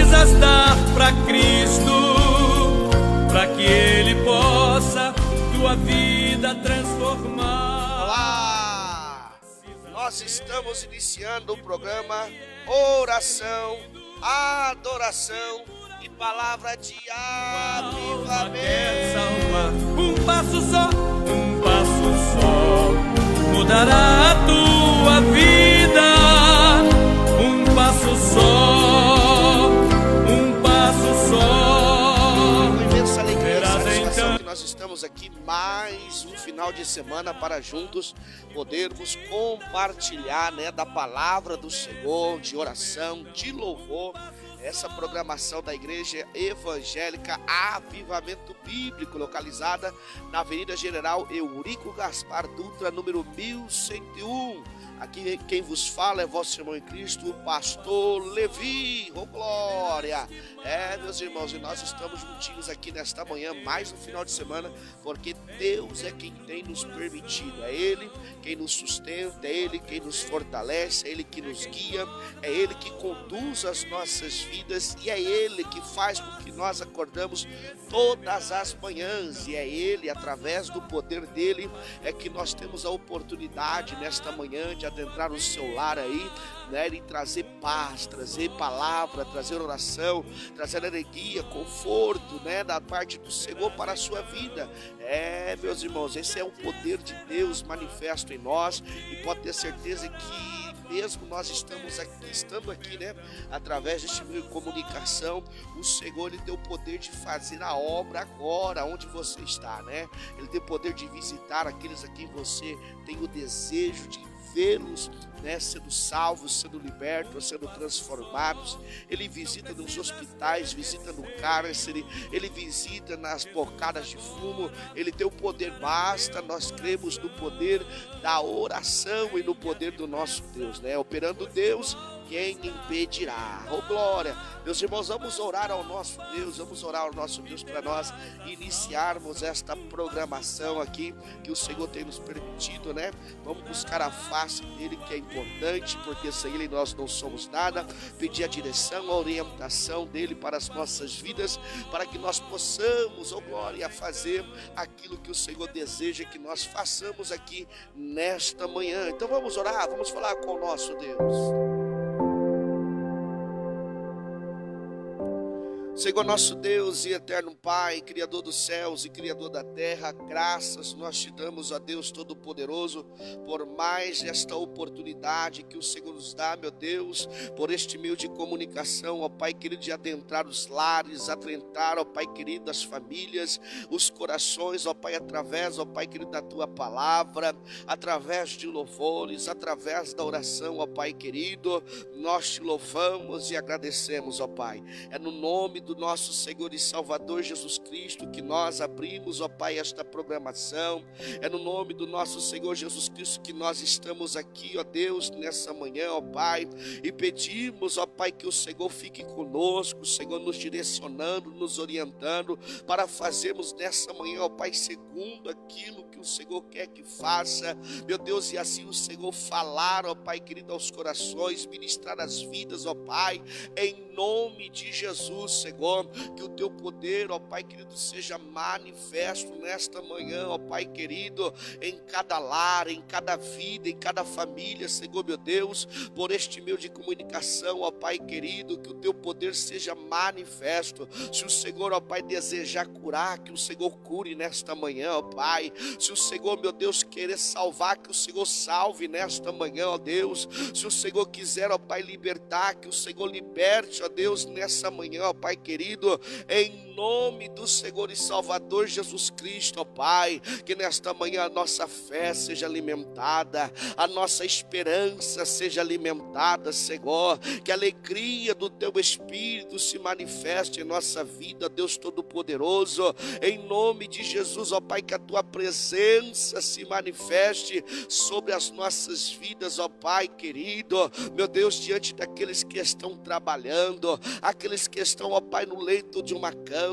coisas dar para Cristo, para que Ele possa tua vida transformar. Olá! Nós estamos iniciando o programa Oração, Adoração e Palavra de Avivamento. Quer salvar um passo só mudará a tua vida. Um passo só. Com imensa alegria e satisfação que nós estamos aqui mais um final de semana para juntos podermos compartilhar, da palavra do Senhor, de oração, de louvor. Essa programação da Igreja Evangélica Avivamento Bíblico, localizada na Avenida General Eurico Gaspar Dutra, número 1101. Aqui quem vos fala é vosso irmão em Cristo, o pastor Levi. Oh, glória! Meus irmãos, e nós estamos juntinhos aqui nesta manhã, mais um final de semana, porque Deus é quem tem nos permitido. É Ele quem nos sustenta, é Ele quem nos fortalece, é Ele que nos guia, é Ele que conduz as nossas vidas e é Ele que faz com que nós acordamos todas as manhãs. E é Ele, através do poder dEle, é que nós temos a oportunidade nesta manhã de adentrar o seu lar aí, e trazer paz, trazer palavra, trazer oração, trazer alegria, conforto, da parte do Senhor para a sua vida. Meus irmãos, esse é o poder de Deus manifesto em nós, e pode ter certeza que mesmo nós estando aqui, através deste meio de comunicação, o Senhor, Ele tem o poder de fazer a obra agora, onde você está, Ele tem o poder de visitar aqueles a quem você tem o desejo de vê-los, sendo salvos, sendo libertos, sendo transformados. Ele visita nos hospitais, visita no cárcere, Ele visita nas bocadas de fumo. Ele tem o poder, basta nós cremos no poder da oração e no poder do nosso Deus, operando Deus, quem impedirá? Oh, glória! Meus irmãos, vamos orar ao nosso Deus, para nós iniciarmos esta programação aqui que o Senhor tem nos permitido, Vamos buscar a face dEle, que é importante, porque sem Ele nós não somos nada. Pedir a direção, a orientação dEle para as nossas vidas, para que nós possamos, oh glória, fazer aquilo que o Senhor deseja que nós façamos aqui nesta manhã. Então vamos orar, vamos falar com o nosso Deus. Senhor nosso Deus e eterno Pai, Criador dos céus e Criador da terra, graças nós te damos, ó Deus Todo-Poderoso, por mais esta oportunidade que o Senhor nos dá, meu Deus, por este meio de comunicação, ó Pai querido, de adentrar os lares, adentrar, ó Pai querido, as famílias, os corações, ó Pai, através, ó Pai querido, da Tua palavra, através de louvores, através da oração, ó Pai querido, nós te louvamos e agradecemos, ó Pai. É no nome do nosso Senhor e Salvador Jesus Cristo que nós abrimos, ó Pai, esta programação. É no nome do nosso Senhor Jesus Cristo que nós estamos aqui, ó Deus, nessa manhã, ó Pai, e pedimos, ó Pai, que o Senhor fique conosco, o Senhor nos direcionando, nos orientando para fazermos nessa manhã, ó Pai, segundo aquilo que o Senhor quer que faça, meu Deus, e assim o Senhor falar, ó Pai querido, aos corações, ministrar as vidas, ó Pai, em nome de Jesus, Senhor, que o Teu poder, ó Pai querido, seja manifesto nesta manhã, ó Pai querido, em cada lar, em cada vida, em cada família, Senhor, meu Deus, por este meio de comunicação, ó Pai querido, que o Teu poder seja manifesto. Se o Senhor, ó Pai, desejar curar, que o Senhor cure nesta manhã, ó Pai. Se o Senhor, meu Deus, querer salvar, que o Senhor salve nesta manhã, ó Deus. Se o Senhor quiser, ó Pai, libertar, que o Senhor liberte, ó Deus, nessa manhã, ó Pai querido, em nome do Senhor e Salvador Jesus Cristo, ó Pai, que nesta manhã a nossa fé seja alimentada, a nossa esperança seja alimentada, Senhor, que a alegria do Teu Espírito se manifeste em nossa vida, Deus Todo-Poderoso, em nome de Jesus, ó Pai, que a Tua presença se manifeste sobre as nossas vidas, ó Pai querido, meu Deus, diante daqueles que estão trabalhando, aqueles que estão, ó Pai, no leito de uma cama,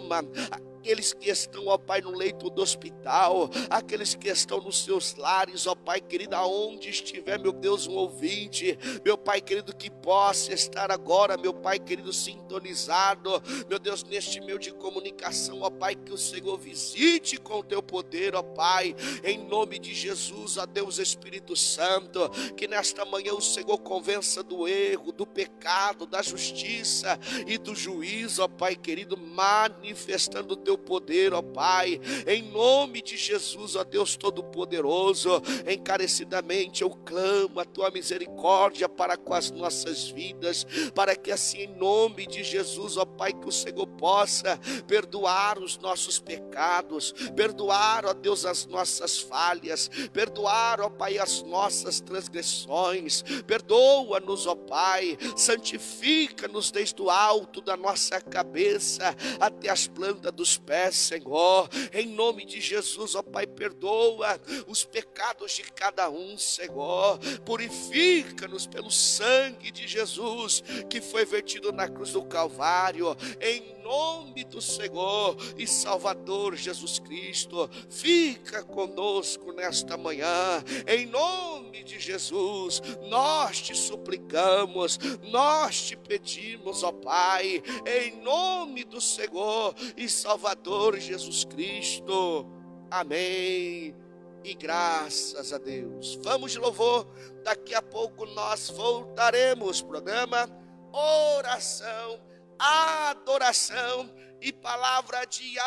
aqueles que estão, ó Pai, no leito do hospital, aqueles que estão nos seus lares, ó Pai querido, aonde estiver, meu Deus, um ouvinte, meu Pai querido, que possa estar agora, meu Pai querido, sintonizado, meu Deus, neste meio de comunicação, ó Pai, que o Senhor visite com o teu poder, ó Pai, em nome de Jesus, ó Deus Espírito Santo, que nesta manhã o Senhor convença do erro, do pecado, da justiça e do juízo, ó Pai querido, manifestando o teu poder, ó Pai, em nome de Jesus, ó Deus Todo-Poderoso. Encarecidamente eu clamo a tua misericórdia para com as nossas vidas, para que assim, em nome de Jesus, ó Pai, que o Senhor possa perdoar os nossos pecados, perdoar, ó Deus, as nossas falhas, perdoar, ó Pai, as nossas transgressões, perdoa-nos, ó Pai, santifica-nos desde o alto da nossa cabeça até as plantas dos pés, Senhor, em nome de Jesus, ó Pai, perdoa os pecados de cada um, Senhor, purifica-nos pelo sangue de Jesus, que foi vertido na cruz do Calvário, em nome do Senhor e Salvador Jesus Cristo, fica conosco nesta manhã, em nome de Jesus, nós te suplicamos, nós te pedimos, ó Pai, em nome do Senhor e Salvador Jesus Cristo, amém, e graças a Deus. Vamos de louvor, daqui a pouco nós voltaremos, programa Oração, Adoração e Palavra de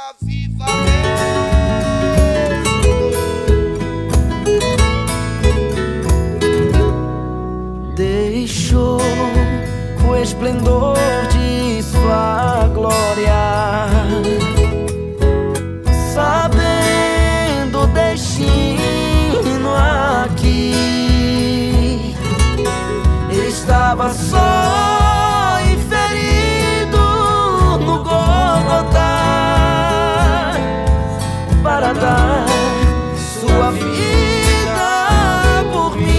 Avivamento. Deixou o esplendor de sua glória, sabendo o destino aqui, estava só e ferido no Gólgota, para dar sua vida por mim.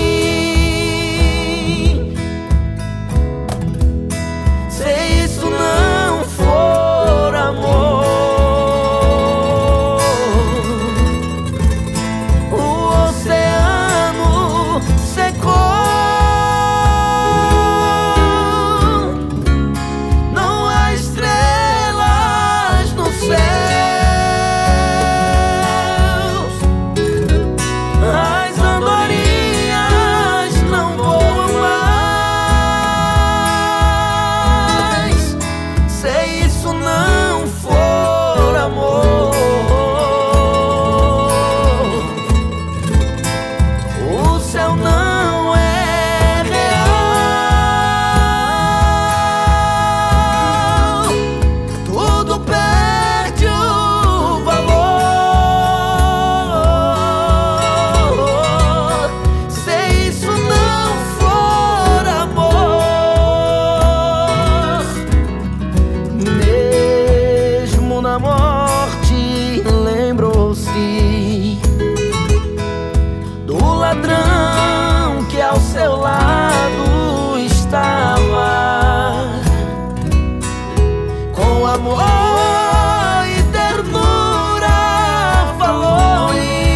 Se isso não for amor, o oceano secou. Não há estrelas nos céus, as andorinhas não voam mais. Se isso não for amor, o céu não é real, tudo perde o valor. Se isso não for amor, mesmo na morte lembrou-se do ladrão que ao seu lado estava, com amor e ternura falou-lhe: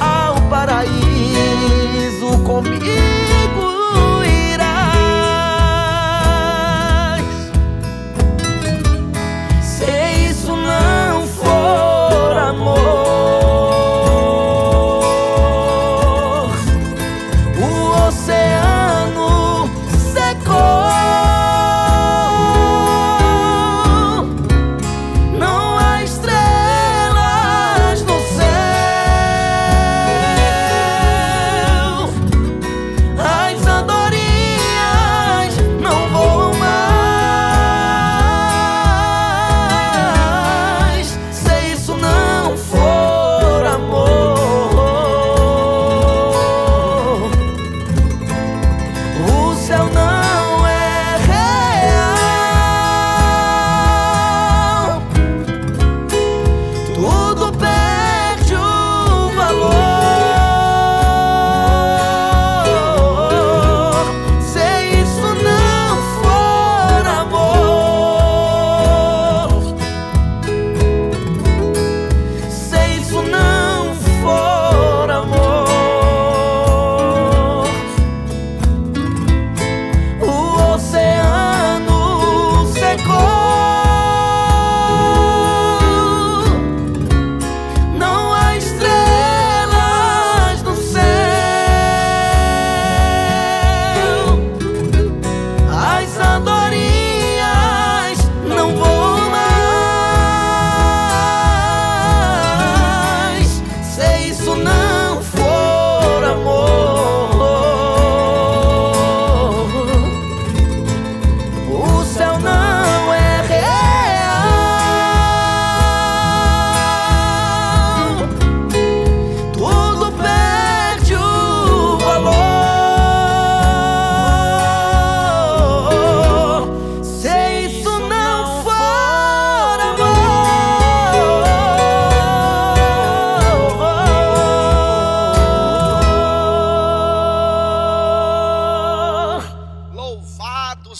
ao paraíso comigo irás. Se isso não for amor, o oceano secou.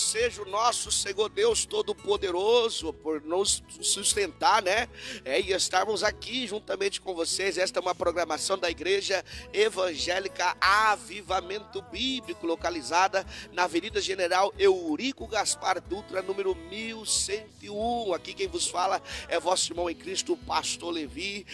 seja o nosso Senhor Deus Todo-Poderoso por nos sustentar, né? E estarmos aqui juntamente com vocês. Esta é uma programação da Igreja Evangélica Avivamento Bíblico, localizada na Avenida General Eurico Gaspar Dutra, número 1101. Aqui quem vos fala é vosso irmão em Cristo, o pastor Levi,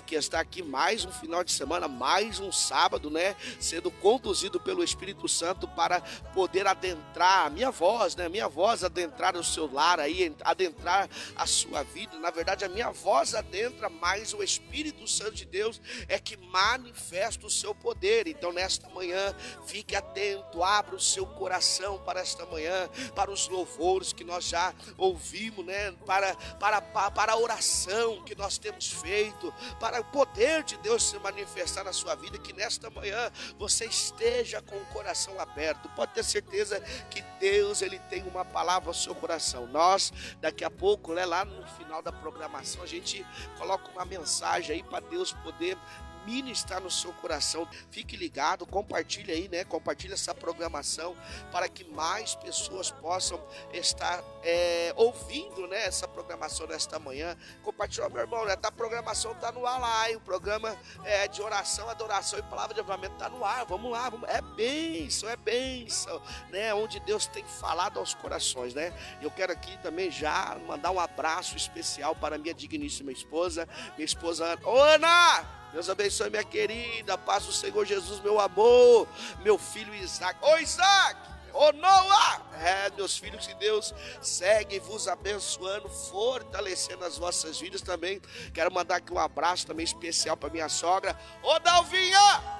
que está aqui mais um final de semana, mais um sábado, né? Sendo conduzido pelo Espírito Santo para poder adentrar a minha voz, né? Minha voz adentrar o seu lar aí, adentrar a sua vida. Na verdade, a minha voz adentra, mas o Espírito Santo de Deus é que manifesta o seu poder. Então, nesta manhã, fique atento, abra o seu coração para esta manhã, para os louvores que nós já ouvimos, né? Para a oração que nós temos feito, para o poder de Deus se manifestar na sua vida, que nesta manhã você esteja com o coração aberto. Pode ter certeza que Deus, Ele tem uma palavra ao seu coração. Nós, daqui a pouco, né, lá no final da programação, a gente coloca uma mensagem aí para Deus poder ministrar no seu coração. Fique ligado, compartilhe aí, né? Compartilhe essa programação para que mais pessoas possam estar ouvindo, né? Essa programação nesta manhã. Compartilha, meu irmão, né? A programação está no ar lá, hein? O programa de oração, adoração e palavra de avivamento está no ar. Vamos lá, vamos. É bênção, né? Onde Deus tem falado aos corações, né? Eu quero aqui também já mandar um abraço especial para minha digníssima esposa, Ana. Deus abençoe, minha querida. Paz do Senhor Jesus, meu amor. Meu filho Isaac. Ô Isaac! Ô Noah! Meus filhos, que Deus segue vos abençoando, fortalecendo as vossas vidas também. Quero mandar aqui um abraço também especial para minha sogra. Ô Dalvinha!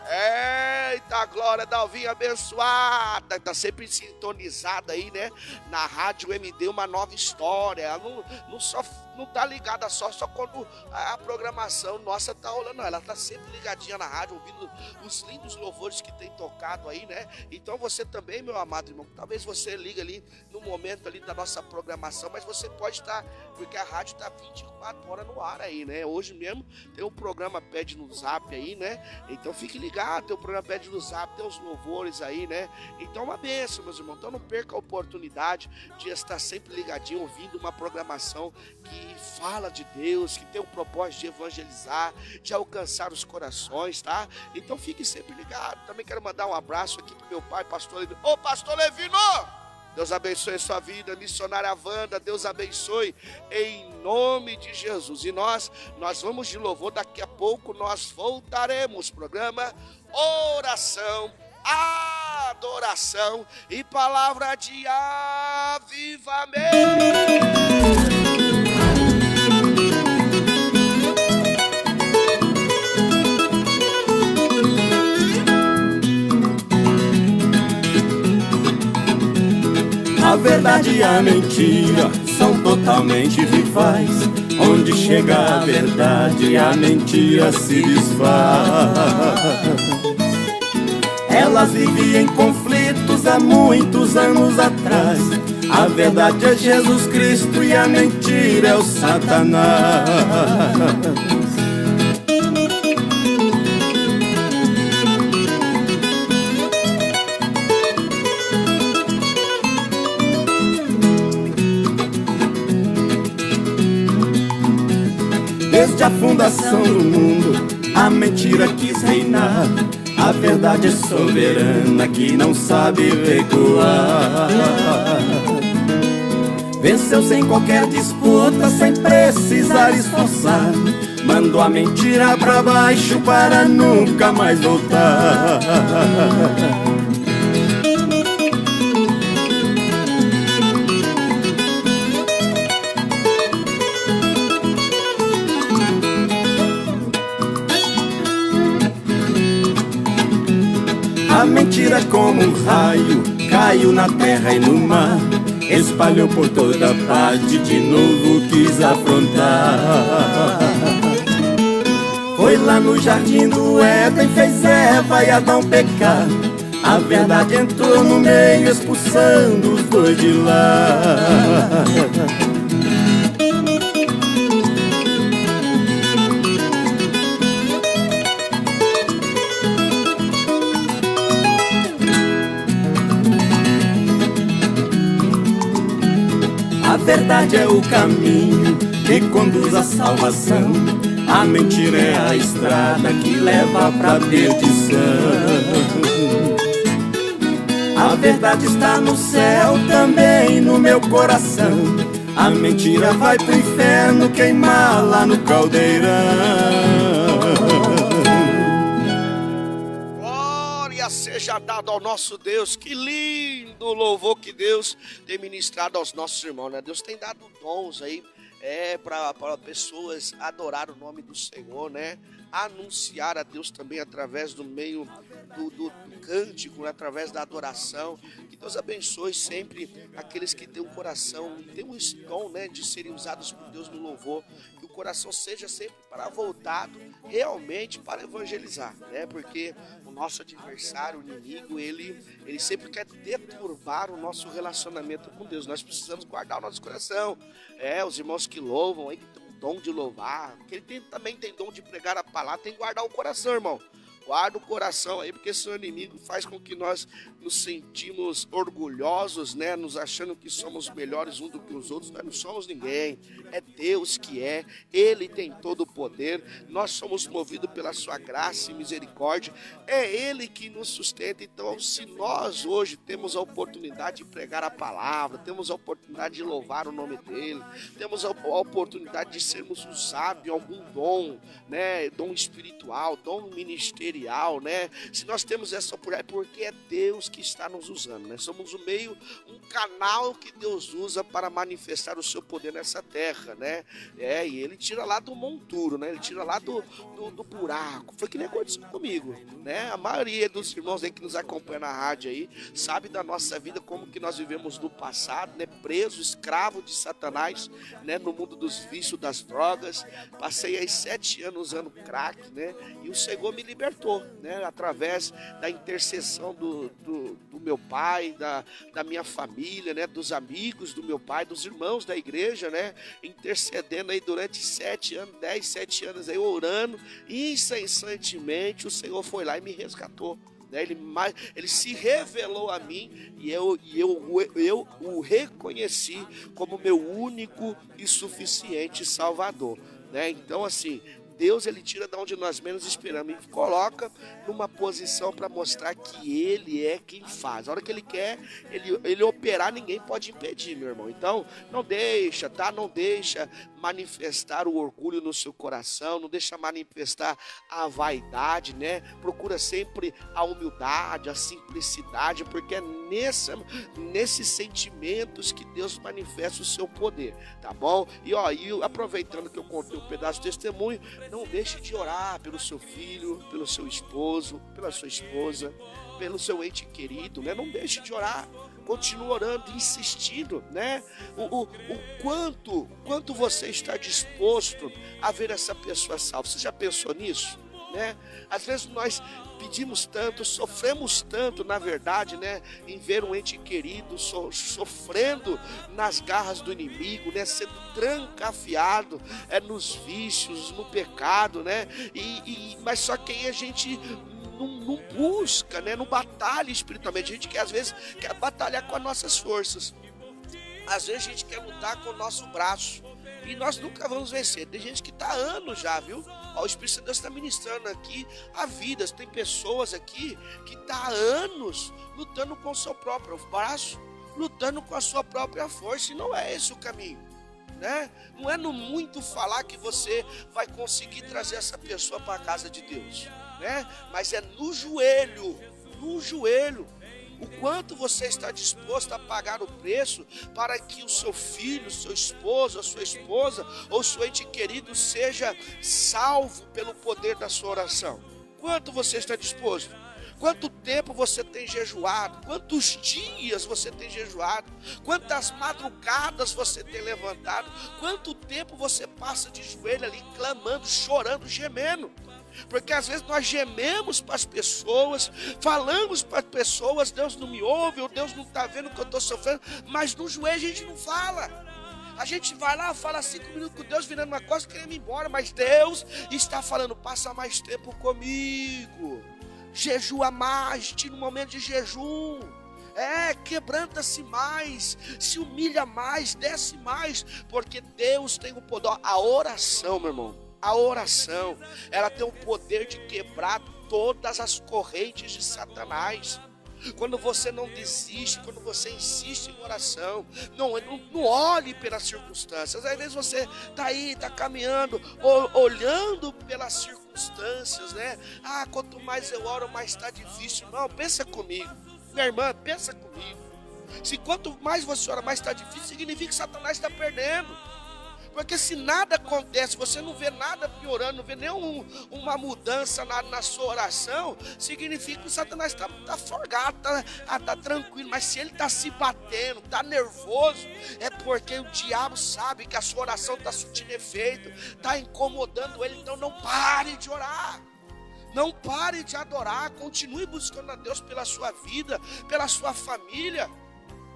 Eita glória, Dalvinha abençoada. Tá sempre sintonizada aí, né? Na rádio MD, uma nova história. Ela não tá ligada só quando a programação nossa tá rolando, não. Ela tá sempre ligadinha na rádio, ouvindo os lindos louvores que tem tocado aí, né? Então você também, meu amado irmão, talvez você liga ali no momento ali da nossa programação, mas você pode estar, porque a rádio tá 24 horas no ar aí, né? Hoje mesmo tem um programa Pede no Zap aí, né? Então fique ligado, tem o programa Pede no Zap, tem os louvores aí, né? Então é uma bênção, meus irmãos. Então não perca a oportunidade de estar sempre ligadinho, ouvindo uma programação que fala de Deus, que tem o propósito de evangelizar, de alcançar os corações, tá? Então fique sempre ligado. Também quero mandar um abraço aqui pro meu pai, pastor Levino. Ô, pastor Levino! Deus abençoe a sua vida, missionária Wanda, Deus abençoe em nome de Jesus. E nós vamos de louvor, daqui a pouco nós voltaremos. Programa Oração, Adoração e Palavra de Avivamento. A verdade e a mentira são totalmente rivais. Onde chega a verdade, a mentira se desfaz. Elas vivem em conflitos há muitos anos atrás. A verdade é Jesus Cristo e a mentira é o Satanás. Desde a fundação do mundo, a mentira quis reinar. A verdade é soberana que não sabe recuar. Venceu sem qualquer disputa, sem precisar esforçar. Mandou a mentira pra baixo para nunca mais voltar. A mentira como um raio caiu na terra e no mar. Espalhou por toda parte, de novo quis afrontar. Foi lá no jardim do Éden, fez Eva e Adão pecar. A verdade entrou no meio, expulsando os dois de lá. A verdade é o caminho que conduz à salvação. A mentira é a estrada que leva pra perdição. A verdade está no céu, também no meu coração. A mentira vai pro inferno queimar lá no caldeirão. Glória seja dada ao nosso Deus. Que lindo louvor que Deus tem ministrado aos nossos irmãos, né? Deus tem dado dons aí para pessoas adorar o nome do Senhor, né? Anunciar a Deus também através do meio do cântico, né? Através da adoração. Que Deus abençoe sempre aqueles que têm um coração, têm um dom, né, de serem usados por Deus no louvor. Que o coração seja sempre voltado realmente para evangelizar, né? Porque o nosso adversário, o inimigo, ele sempre quer deturbar o nosso relacionamento com Deus. Nós precisamos guardar o nosso coração. Os irmãos que louvam aí, que tem o dom de louvar, que ele também tem dom de pregar a palavra, tem que guardar o coração, irmão. Guarda o coração aí, porque seu inimigo faz com que nós nos sentimos orgulhosos, né? Nos achando que somos melhores uns do que os outros. Nós não somos ninguém. É Deus que é. Ele tem todo o poder. Nós somos movidos pela sua graça e misericórdia. É Ele que nos sustenta. Então, se nós hoje temos a oportunidade de pregar a palavra, temos a oportunidade de louvar o nome dEle, temos a oportunidade de sermos usados em algum dom, né? Dom espiritual, dom ministerial, né? Se nós temos essa oportunidade, porque é Deus que está nos usando, né? Somos um meio, um canal que Deus usa para manifestar o seu poder nessa terra, né? E ele tira lá do monturo, né? Ele tira lá do buraco. Foi que nem aconteceu comigo, né? A maioria dos irmãos aí que nos acompanha na rádio aí sabe da nossa vida, como que nós vivemos no passado, né? Preso, escravo de Satanás, né? No mundo dos vícios, das drogas. Passei aí 7 anos usando crack, né? E o Senhor me libertou, né? Através da intercessão do meu pai, da minha família, né? Dos amigos do meu pai, dos irmãos da igreja, né? Intercedendo aí durante 7 anos, 7 anos aí, orando, incessantemente o Senhor foi lá e me resgatou. Ele se revelou a mim e eu o reconheci como meu único e suficiente Salvador, né? Então, assim, Deus, ele tira de onde nós menos esperamos e coloca numa posição para mostrar que ele é quem faz. A hora que ele quer, ele operar, ninguém pode impedir, meu irmão. Então, não deixa, tá? Não deixa manifestar o orgulho no seu coração, não deixa manifestar a vaidade, né? Procura sempre a humildade, a simplicidade, porque é nesses sentimentos que Deus manifesta o seu poder, tá bom? E aproveitando que eu contei um pedaço de testemunho, não deixe de orar pelo seu filho, pelo seu esposo, pela sua esposa, pelo seu ente querido, né? Não deixe de orar. Continue orando, insistindo, né? O quanto você está disposto a ver essa pessoa salva. Você já pensou nisso? Né? Às vezes nós pedimos tanto, sofremos tanto, na verdade, né? Em ver um ente querido sofrendo nas garras do inimigo, né? Sendo trancafiado nos vícios, no pecado, né? Mas só que aí a gente não busca, né? Não batalha espiritualmente. A gente às vezes quer batalhar com as nossas forças. Às vezes a gente quer lutar com o nosso braço. E nós nunca vamos vencer. Tem gente que está há anos já, viu? O Espírito de Deus está ministrando aqui a vida. Tem pessoas aqui que estão há anos lutando com o seu próprio braço, lutando com a sua própria força. E não é esse o caminho, né? Não é no muito falar que você vai conseguir trazer essa pessoa para a casa de Deus, né? Mas é no joelho. O quanto você está disposto a pagar o preço para que o seu filho, seu esposo, a sua esposa ou seu ente querido seja salvo pelo poder da sua oração? Quanto você está disposto? Quanto tempo você tem jejuado? Quantos dias você tem jejuado? Quantas madrugadas você tem levantado? Quanto tempo você passa de joelho ali, clamando, chorando, gemendo? Porque às vezes nós gememos para as pessoas, falamos para as pessoas, Deus não me ouve, ou Deus não está vendo o que eu estou sofrendo, mas no joelho a gente não fala. A gente vai lá, fala 5 minutos com Deus, virando uma coisa, querendo ir embora, mas Deus está falando, passa mais tempo comigo, jejua mais, tira um momento de jejum, Quebranta-se mais, se humilha mais, desce mais, porque Deus tem o poder. A oração, meu irmão, a oração, ela tem o poder de quebrar todas as correntes de Satanás. Quando você não desiste, quando você insiste em oração, não olhe pelas circunstâncias. Às vezes você está aí, está caminhando, olhando pelas circunstâncias, né? Quanto mais eu oro, mais está difícil. Não, pensa comigo, minha irmã, pensa comigo. Se quanto mais você ora, mais está difícil, significa que Satanás está perdendo. Porque se nada acontece, você não vê nada piorando, não vê nenhuma mudança na sua oração, significa que o Satanás está folgado, está tranquilo. Mas se ele está se batendo, está nervoso, é porque o diabo sabe que a sua oração está surtindo efeito, está incomodando ele. Então não pare de orar. Não pare de adorar, continue buscando a Deus pela sua vida, pela sua família.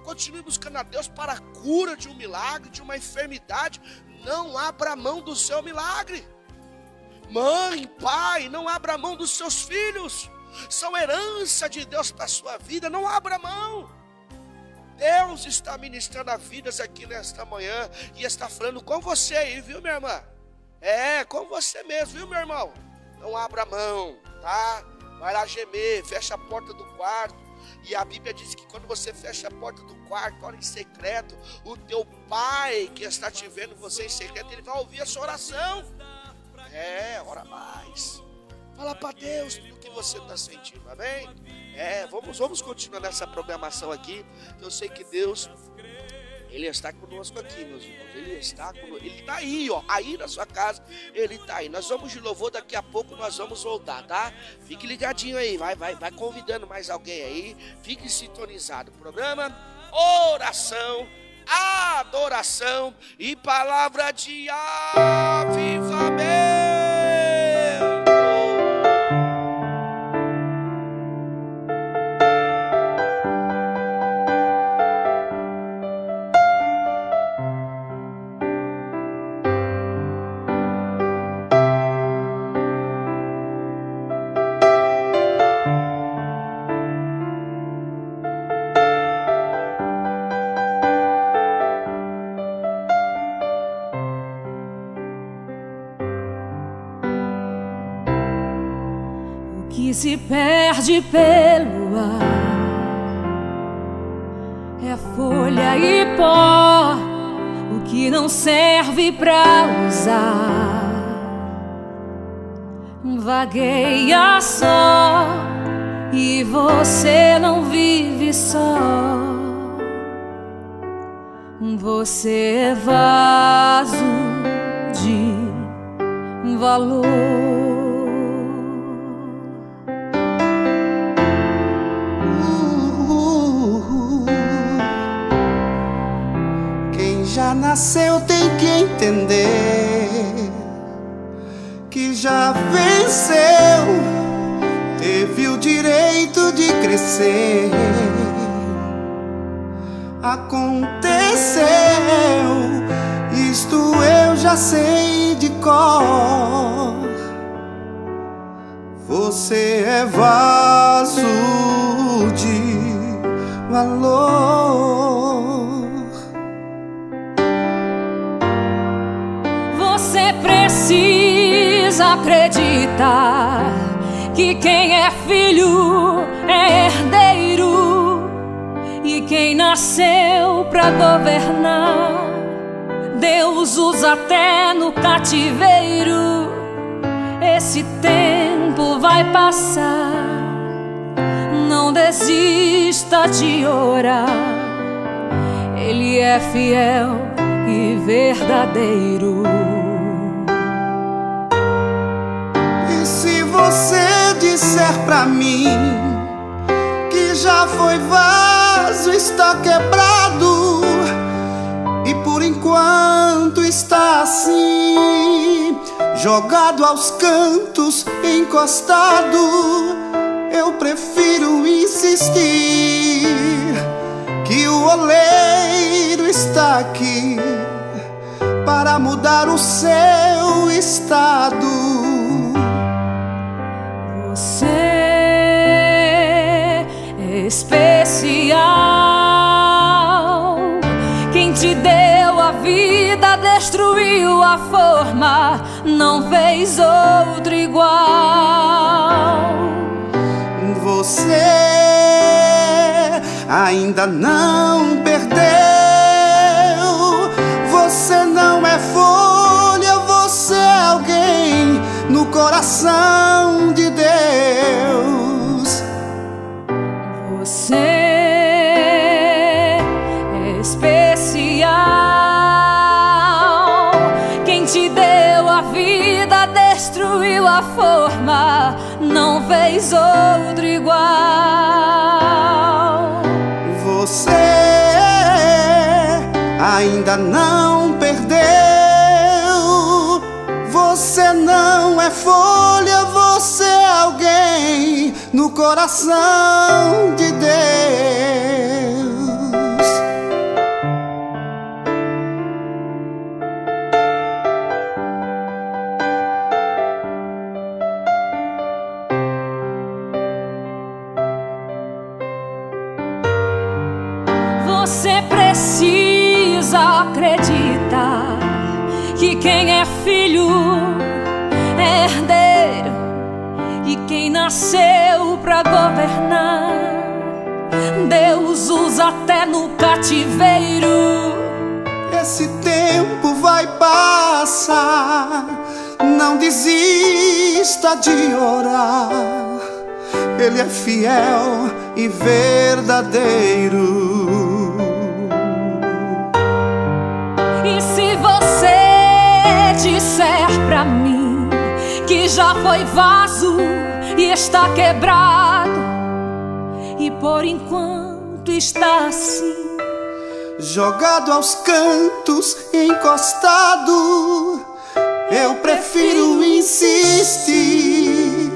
Continue buscando a Deus para a cura de um milagre, de uma enfermidade. Não abra mão do seu milagre. Mãe, pai, não abra mão dos seus filhos. São herança de Deus para a sua vida. Não abra mão. Deus está ministrando a vidas aqui nesta manhã e está falando com você aí, viu, minha irmã? Com você mesmo, viu, meu irmão? Não abra mão, tá? Vai lá gemer, fecha a porta do quarto. E a Bíblia diz que quando você fecha a porta do quarto, ora em secreto, o teu pai que está te vendo você em secreto, ele vai ouvir a sua oração. Ora mais. Fala para Deus tudo o que você está sentindo, amém? Vamos continuar nessa programação aqui. Eu sei que Deus, Ele está conosco aqui, meus irmãos. Ele está conosco. Ele está aí, ó. Aí na sua casa, Ele está aí. Nós vamos de louvor, daqui a pouco nós vamos voltar, tá? Fique ligadinho aí. Vai convidando mais alguém aí. Fique sintonizado. Programa Oração, Adoração e Palavra de Avivamento. Que se perde pelo ar é folha e pó, o que não serve pra usar vagueia só, e você não vive só. Você é vaso de valor. Já nasceu tem que entender que já venceu, teve o direito de crescer. Aconteceu, isto eu já sei de cor. Você é vaso de valor. Você precisa acreditar que quem é filho é herdeiro, e quem nasceu pra governar, Deus usa até no cativeiro. Esse tempo vai passar, não desista de orar. Ele é fiel e verdadeiro. Se você disser pra mim que já foi vaso, está quebrado, e por enquanto está assim, jogado aos cantos, encostado, eu prefiro insistir que o oleiro está aqui para mudar o seu estado. Você é especial. te deu a vida, destruiu a forma, não fez outro igual. Você ainda não perdeu. Você não é folha, você é alguém no coração de Deus. Você é especial. Quem te deu a vida, destruiu a forma, não fez outro igual. Você ainda não perdeu. Você não é folha, você é alguém no coração de Deus. Você precisa acreditar que quem é filho é herdeiro, e quem nasceu pra governar, Deus usa até no cativeiro. Esse tempo vai passar, não desista de orar. Ele é fiel e verdadeiro. E se você disser pra mim que já foi vaso e está quebrado, e por enquanto está assim, jogado aos cantos, encostado, eu prefiro insistir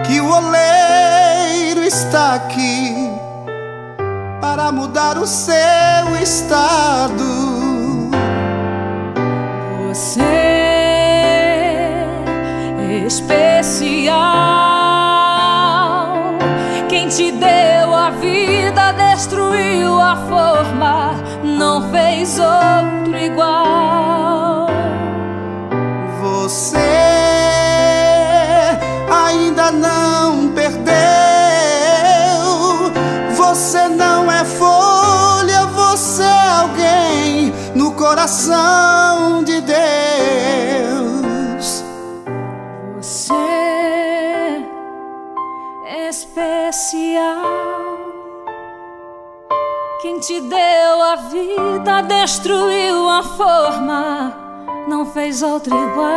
que o oleiro está aqui para mudar o seu estado. Você é especial. Quem te deu a vida, destruiu a forma, não fez outro igual. Você ainda não perdeu. Você não é folha, você é alguém no coração de Deus. Você é especial. Quem te deu a vida, destruiu a forma, não fez outro igual.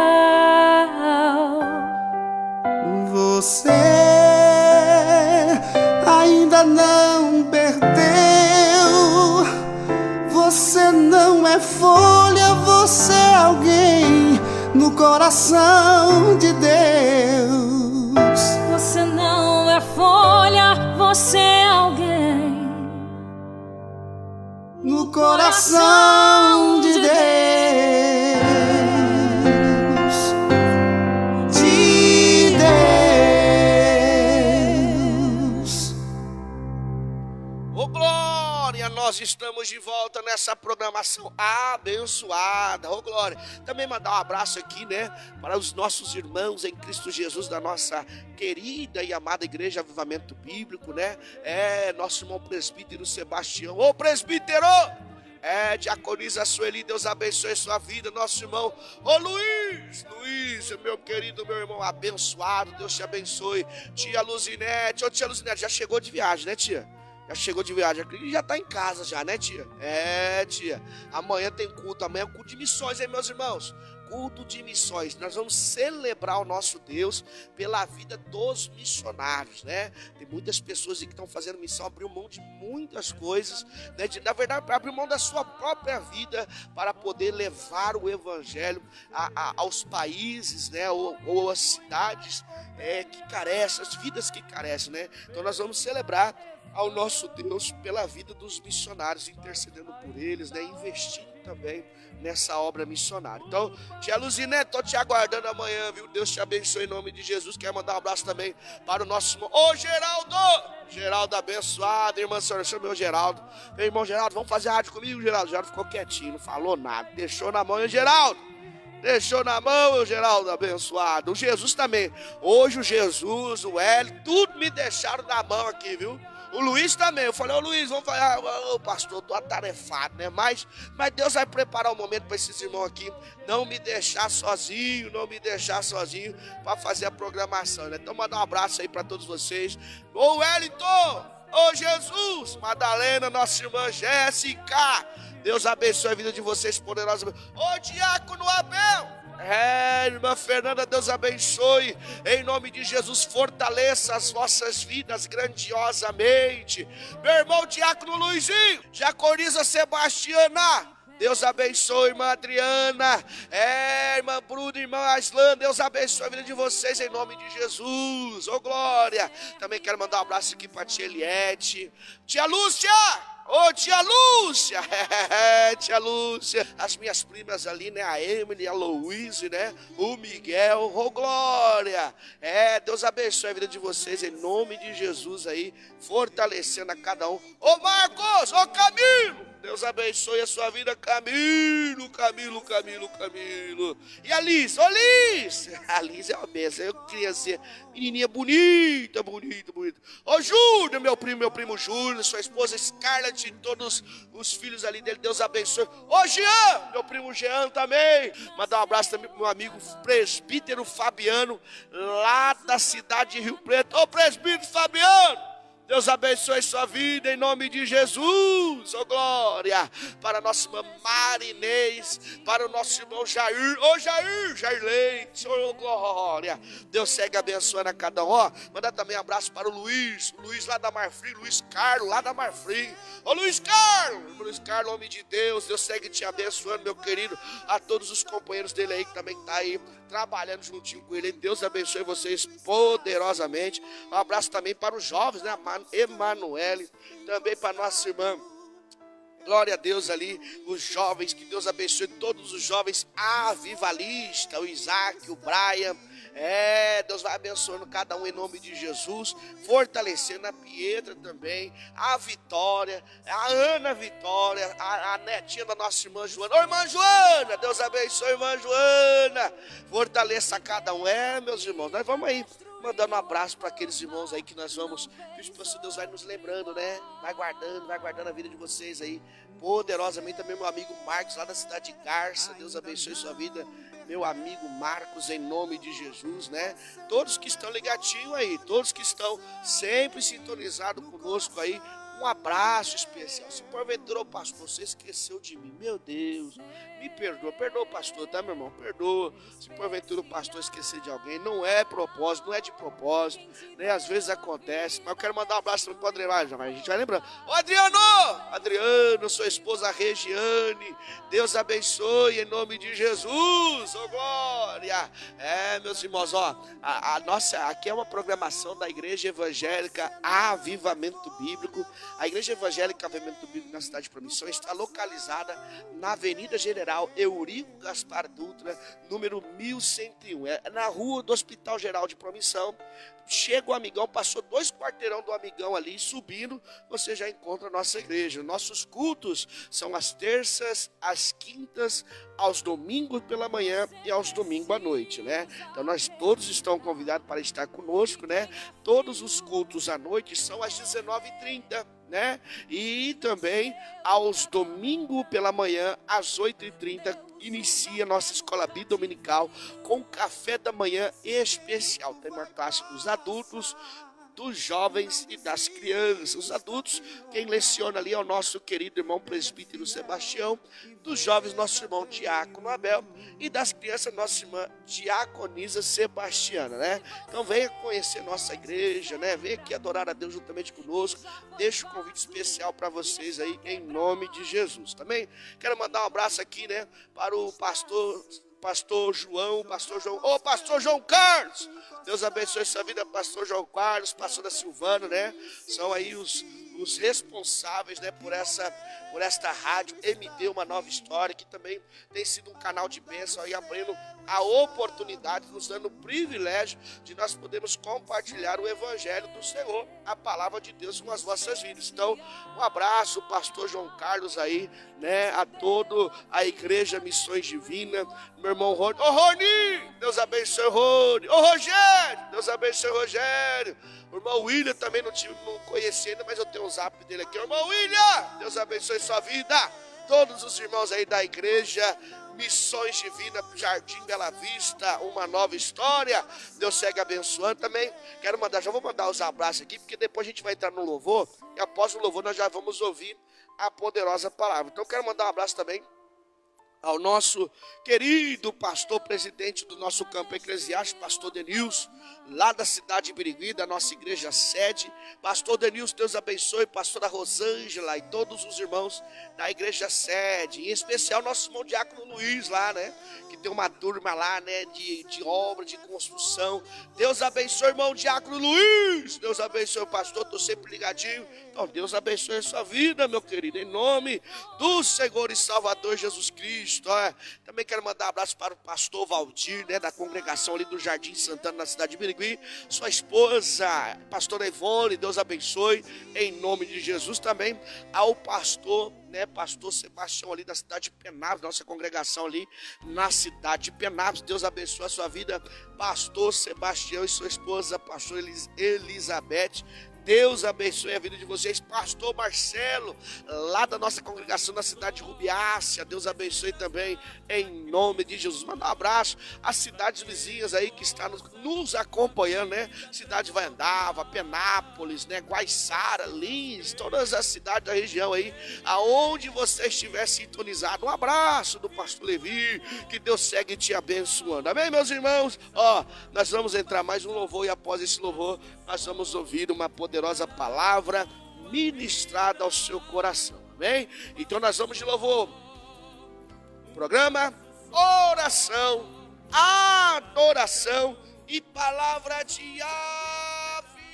Você ainda não perdeu. Você não é folha, você é alguém no coração de Deus. Você não é folha, você é alguém no coração de Deus. De Deus. Ô glória, nós estamos de volta nessa programação abençoada. Ô glória, também mandar um abraço aqui, né, para os nossos irmãos em Cristo Jesus da nossa querida e amada Igreja Avivamento Bíblico, né? Nosso irmão presbítero Sebastião. Ô presbítero! Diaconisa Sueli, Deus abençoe sua vida, nosso irmão. Ô Luiz, meu querido, meu irmão abençoado, Deus te abençoe. Tia Luzinete, ô tia Luzinete, já chegou de viagem, né tia? Já chegou de viagem, já tá em casa já, né tia? Tia, amanhã tem culto, amanhã é culto de missões, hein meus irmãos? Culto de missões, nós vamos celebrar o nosso Deus pela vida dos missionários, né? Tem muitas pessoas que estão fazendo missão, abriu mão de muitas coisas, né? Na verdade, abriu mão da sua própria vida para poder levar o evangelho aos países, né? Ou às cidades que carecem, as vidas que carecem, né? Então nós vamos celebrar ao nosso Deus pela vida dos missionários, intercedendo por eles, né? Investindo também nessa obra missionária. Então, tia Luzinete, estou te aguardando amanhã, viu? Deus te abençoe em nome de Jesus. Quero mandar um abraço também para o nosso irmão, ô Geraldo! Geraldo abençoado, irmã senhora, meu Geraldo. Meu irmão Geraldo, vamos fazer rádio comigo, Geraldo? Geraldo ficou quietinho, não falou nada, deixou na mão, hein, Geraldo? Deixou na mão, o Geraldo abençoado. O Jesus também. Hoje o Jesus, o Hélio, tudo me deixaram na mão aqui, viu? O Luiz também. Eu falei, ô Luiz, vamos falar. Ô pastor, tô atarefado, né? Mas Deus vai preparar um momento para esses irmãos aqui não me deixar sozinho, para fazer a programação, né? Então mandar um abraço aí para todos vocês. Ô Wellington, ô Jesus, Madalena, nossa irmã Jéssica. Deus abençoe a vida de vocês poderosamente. Ô Diácono Abel. Irmã Fernanda, Deus abençoe. Em nome de Jesus, fortaleça as vossas vidas grandiosamente. Meu irmão Diácono Luizinho. Diaconisa Sebastiana. Deus abençoe, irmã Adriana. Irmã Bruna, irmã Aslan. Deus abençoe a vida de vocês em nome de Jesus. Ô glória. Também quero mandar um abraço aqui para a tia Eliette. Tia Lúcia. Ô tia Lúcia, tia Lúcia, as minhas primas ali, né, a Emily, a Louise, né, o Miguel, ô glória, Deus abençoe a vida de vocês em nome de Jesus aí, fortalecendo a cada um. Ô Marcos, ô Camilo, Deus abençoe a sua vida, Camilo. E a Liz, ô Liz, a Liz é uma benção, eu queria ser menininha bonita. Ô Júnior, meu primo Júnior, sua esposa Scarlett, todos os filhos ali dele, Deus abençoe. Ô Jean, meu primo Jean também. Mandar um abraço também pro meu amigo presbítero Fabiano, lá da cidade de Rio Preto. Ô presbítero Fabiano, Deus abençoe sua vida em nome de Jesus, ô glória, para a nossa irmã Marinês, para o nosso irmão Jair, ô Jair Leite, ô glória, Deus segue abençoando a cada um, ó, mandar também um abraço para o Luiz lá da Marfrim, Luiz Carlos, lá da Marfrim, ô Luiz Carlos, homem de Deus, Deus segue te abençoando, meu querido, a todos os companheiros dele aí, que também tá aí, trabalhando juntinho com ele, Deus abençoe vocês poderosamente, um abraço também para os jovens, né, Emanuele, também para nossa irmã, glória a Deus ali, os jovens, que Deus abençoe todos os jovens avivalistas, o Isaac, o Brian, Deus vai abençoando cada um em nome de Jesus, fortalecendo a Pietra também, a Vitória, a Ana Vitória, a netinha da nossa irmã Joana, ô irmã Joana, Deus abençoe irmã Joana, fortaleça cada um, meus irmãos, nós vamos aí, mandando um abraço para aqueles irmãos aí que nós vamos, que o Espírito Deus vai nos lembrando, né? Vai guardando a vida de vocês aí, poderosamente. Também meu amigo Marcos, lá da cidade de Garça, Deus abençoe sua vida. Meu amigo Marcos, em nome de Jesus, né? Todos que estão ligadinhos aí, todos que estão sempre sintonizados conosco aí, um abraço especial. Se porventura, pastor, você esqueceu de mim, meu Deus, me perdoa o pastor, tá, meu irmão? Perdoa. Se porventura o pastor esquecer de alguém, não é propósito, não é de propósito, né? Às vezes acontece, mas eu quero mandar um abraço também pro Adriano, a gente vai lembrando. Ô Adriano, sua esposa Regiane, Deus abençoe em nome de Jesus, ô glória. Meus irmãos, ó, a nossa, aqui é uma programação da Igreja Evangélica Avivamento Bíblico. A Igreja Evangélica Avivamento Bíblico na cidade de Promissão está localizada na Avenida General Eurico Gaspar Dutra, número 1101, na rua do Hospital Geral de Promissão. Chega o Amigão, passou 2 quarteirão do Amigão ali, subindo, você já encontra a nossa igreja. Nossos cultos são às terças, às quintas, aos domingos pela manhã e aos domingos à noite, né? Então nós todos estamos convidados para estar conosco, né? Todos os cultos à noite são às 19h30, né? E também aos domingos pela manhã, às 8h30, inicia a nossa escola bidominical com café da manhã especial. Tem uma classe dos adultos, dos jovens e das crianças. Os adultos, quem leciona ali é o nosso querido irmão presbítero Sebastião, dos jovens, nosso irmão Diácono Abel, e das crianças, nossa irmã Diaconisa Sebastiana, né? Então venha conhecer nossa igreja, né? Venha aqui adorar a Deus juntamente conosco. Deixo um convite especial para vocês aí, em nome de Jesus. Também quero mandar um abraço aqui, né, para o pastor João, ô pastor João Carlos, Deus abençoe sua vida, pastor João Carlos, pastor da Silvana, né? São aí os os responsáveis, né, por esta rádio MD Uma Nova História, que também tem sido um canal de bênção aí, abrindo a oportunidade, nos dando o privilégio de nós podermos compartilhar o Evangelho do Senhor, a palavra de Deus com as vossas vidas. Então, um abraço, pastor João Carlos aí, né, a toda a Igreja Missões Divina, meu irmão Rony. Ô Rony, Deus abençoe Rony. Ô Rogério, Deus abençoe Rogério. O irmão William também não conheci ainda, mas eu tenho um zap dele aqui. Irmão William, Deus abençoe sua vida. Todos os irmãos aí da Igreja Missões Divina, Jardim Bela Vista, Uma Nova História, Deus segue abençoando também. Já vou mandar os abraços aqui, porque depois a gente vai entrar no louvor, e após o louvor nós já vamos ouvir a poderosa palavra. Então eu quero mandar um abraço também ao nosso querido pastor presidente do nosso campo eclesiástico, pastor Denilson, lá da cidade de Birigui, da nossa igreja sede. Pastor Denilson, Deus abençoe, pastora Rosângela e todos os irmãos da igreja sede, em especial nosso irmão diácono Luiz lá, né, que tem uma turma lá, né, de obra, de construção. Deus abençoe, irmão diácono Luiz, Deus abençoe o pastor, estou sempre ligadinho. Então Deus abençoe a sua vida, meu querido, em nome do Senhor e Salvador Jesus Cristo. Também quero mandar um abraço para o pastor Valdir, né, da congregação ali do Jardim Santana, na cidade de Birigui, sua esposa, pastora Ivone, Deus abençoe, em nome de Jesus. Também ao pastor, né, pastor Sebastião ali da cidade de Penápolis, nossa congregação ali na cidade de Penápolis, Deus abençoe a sua vida, pastor Sebastião e sua esposa, pastor Elizabeth. Deus abençoe a vida de vocês. Pastor Marcelo, lá da nossa congregação na cidade de Rubiácea, Deus abençoe também, em nome de Jesus. Manda um abraço às cidades vizinhas aí que estão nos acompanhando, né? Cidade de Vaiandava, Penápolis, né? Guaiçara, Lins, todas as cidades da região aí, aonde você estiver sintonizado. Um abraço do pastor Levi, que Deus segue te abençoando. Amém, meus irmãos? Nós vamos entrar mais um louvor, e após esse louvor nós vamos ouvir uma poderosa palavra ministrada ao seu coração, amém? Então nós vamos de louvor. Programa, oração, adoração e palavra de avivamento.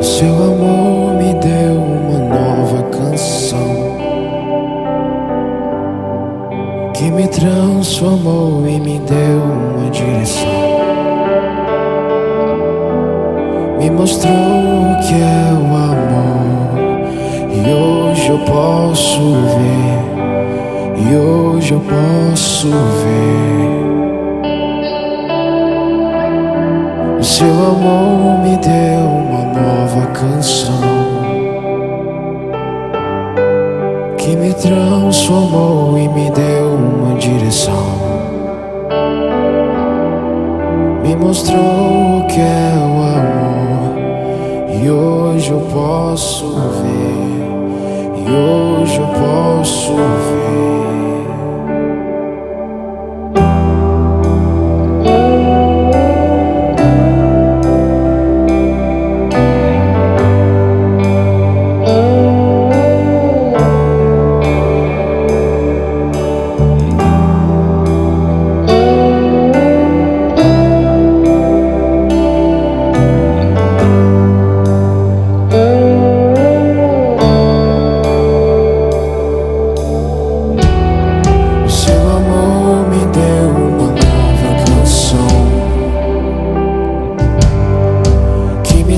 Seu amor me deu uma nova canção que me transformou e me deu uma direção. Me mostrou o que é o amor, e hoje eu posso ver, e hoje eu posso ver. O seu amor me deu uma nova canção que me transformou e me deu uma direção. Me mostrou o que é o amor, e hoje eu posso ver, e hoje eu posso ver.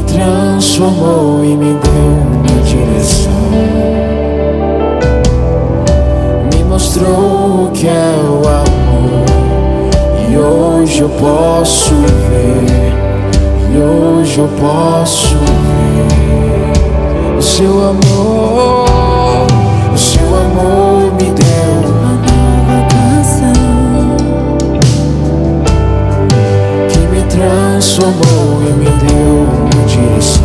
Transformou e me deu uma direção. Me mostrou o que é o amor, e hoje eu posso ver, e hoje eu posso ver. O seu amor me deu uma nova canção que me transformou e me deu uma direção.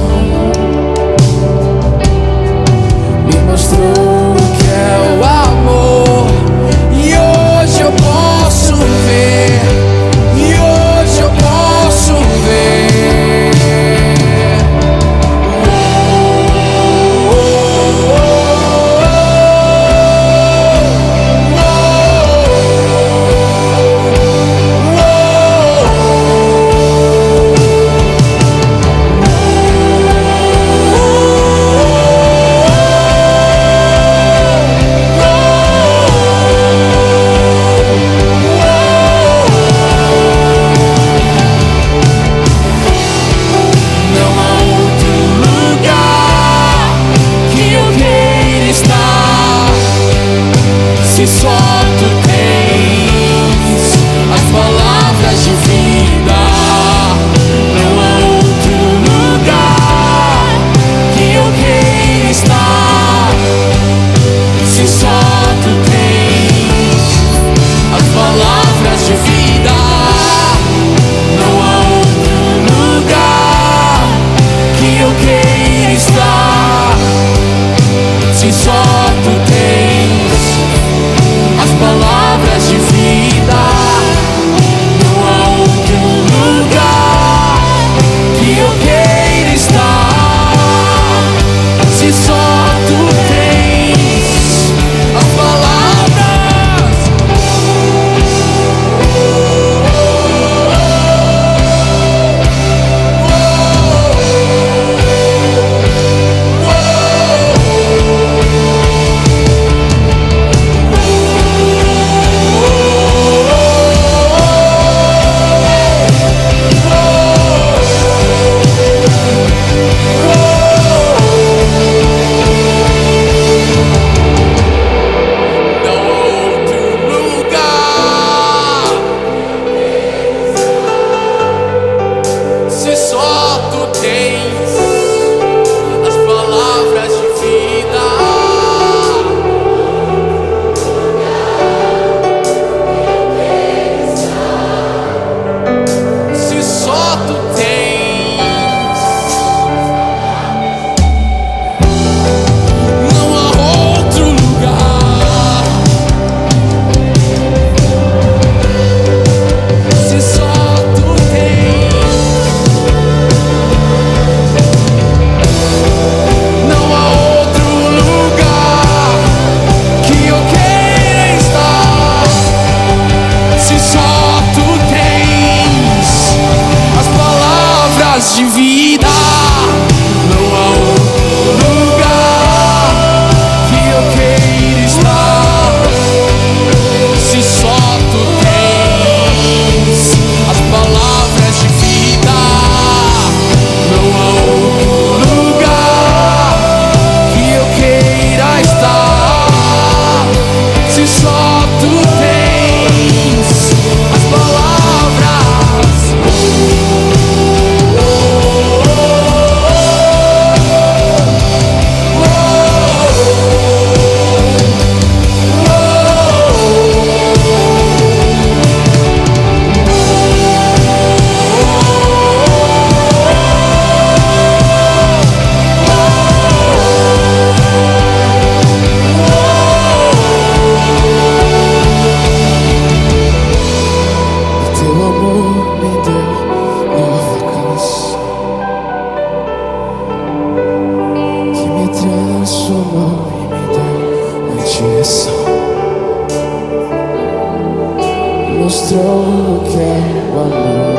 mostrou que é o amor,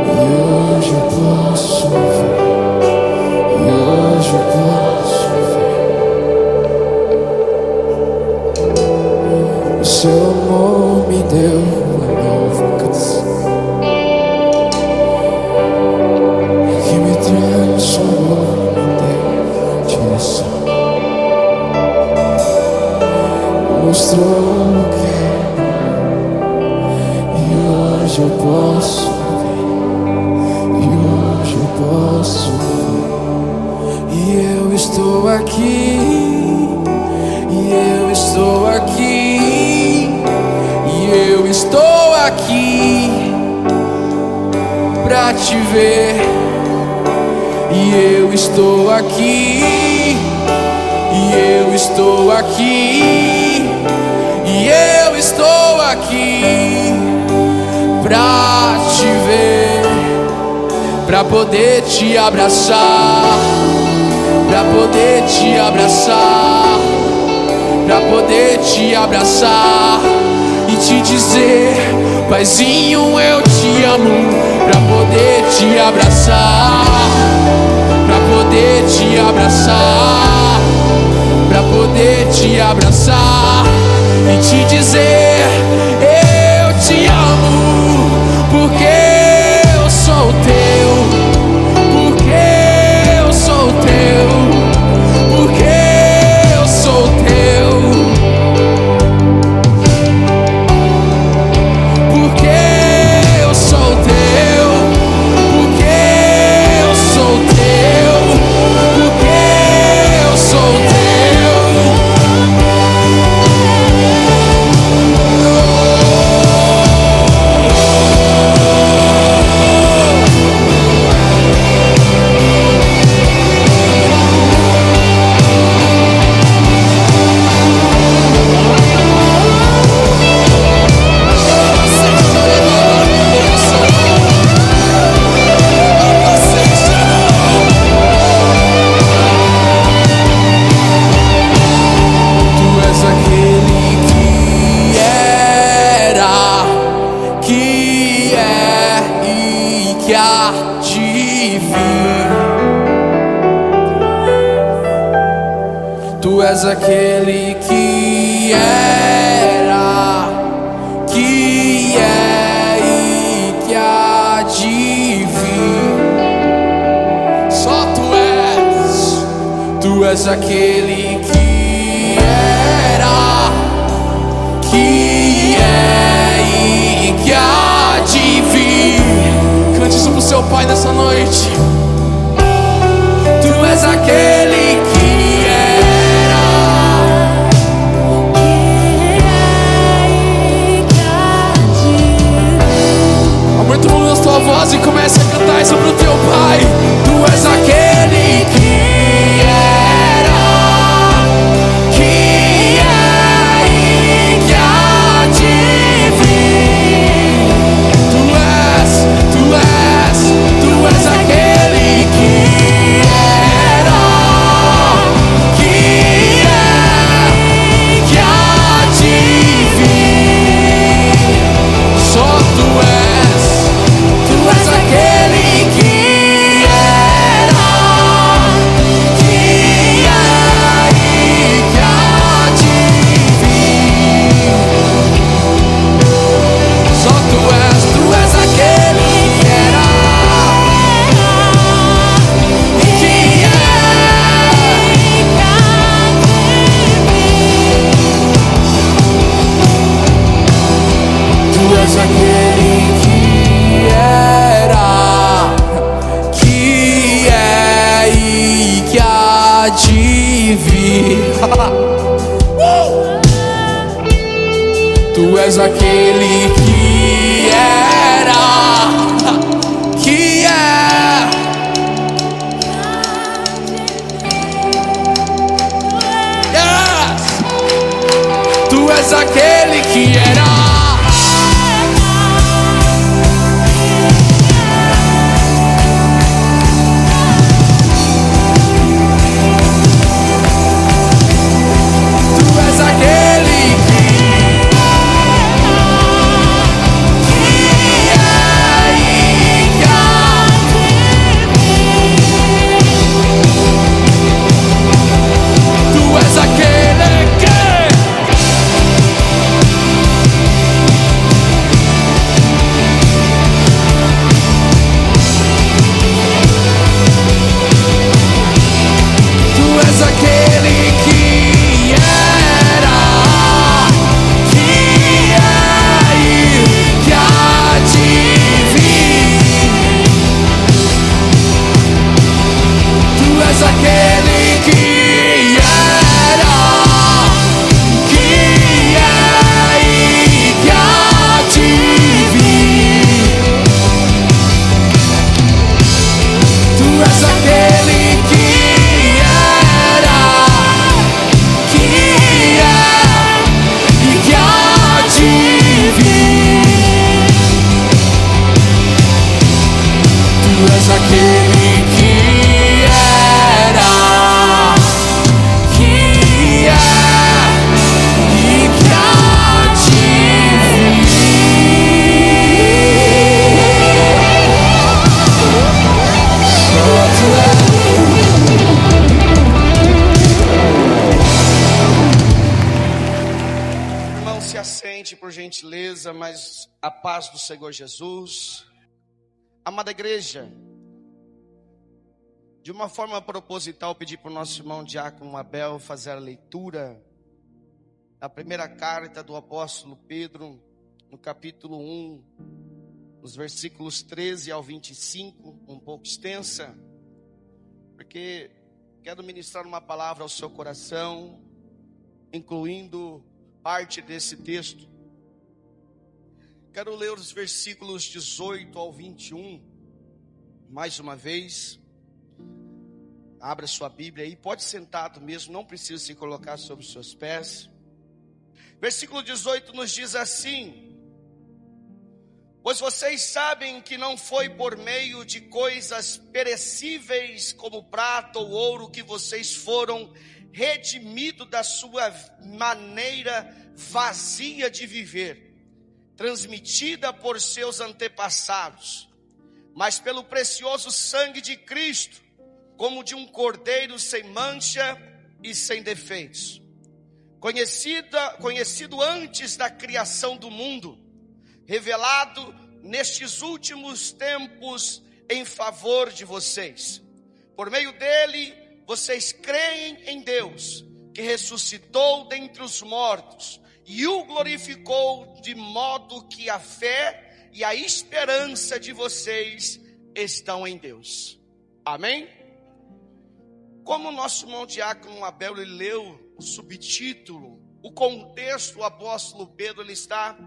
e hoje eu posso ver, e hoje eu posso ver. O seu amor me deu uma nova canção que me transformou, me deu direção, mostrou que hoje eu posso ver, e hoje eu posso ver. E eu estou aqui, e eu estou aqui, e eu estou aqui pra te ver. E eu estou aqui, e eu estou aqui, e eu estou aqui pra te ver, pra poder te abraçar, pra poder te abraçar, pra poder te abraçar e te dizer, paizinho, eu te amo, pra poder te abraçar, pra poder te abraçar, pra poder te abraçar e te dizer, eu te amo, porque eu sou teu, porque eu sou teu, porque eu sou teu, porque eu sou teu, porque eu sou teu, porque eu sou teu. Tu és aquele que era, que é e que há de vir. Só tu és aquele que era, que é e que há de vir. Cante isso pro seu pai nessa noite. Tu és aquele que aumenta o volume da tua voz e comece a cantar isso pro teu pai. Tu és aquele que era, que é e que há de vir. Tu és aquele que era, que é e que há de vir. Só tu és. Tu és aquele que era, que é e que há de vir. Só tu és aquele que era, que é e que há de vir. Tu és aquele que era, que é e que há de vir. Tu és aquele que era, que é. Yes! Tu és aquele que era. Tu és aquele que gentileza, mas a paz do Senhor Jesus. Amada igreja, de uma forma proposital, pedi para o nosso irmão Diácono Abel fazer a leitura da primeira carta do apóstolo Pedro, no capítulo 1, nos versículos 13 ao 25, um pouco extensa, porque quero ministrar uma palavra ao seu coração, incluindo parte desse texto. Quero ler os versículos 18 ao 21, mais uma vez. Abra sua Bíblia aí, pode sentado mesmo, não precisa se colocar sobre os seus pés. Versículo 18 nos diz assim: pois vocês sabem que não foi por meio de coisas perecíveis como prata ou ouro que vocês foram redimidos da sua maneira vazia de viver, transmitida por seus antepassados, mas pelo precioso sangue de Cristo, como de um cordeiro sem mancha e sem defeitos, conhecido antes da criação do mundo, revelado nestes últimos tempos em favor de vocês. Por meio dele, vocês creem em Deus, que ressuscitou dentre os mortos e o glorificou, de modo que a fé e a esperança de vocês estão em Deus. Amém? Como o nosso irmão Diácono Abel ele leu o subtítulo, o contexto, o apóstolo Pedro ele está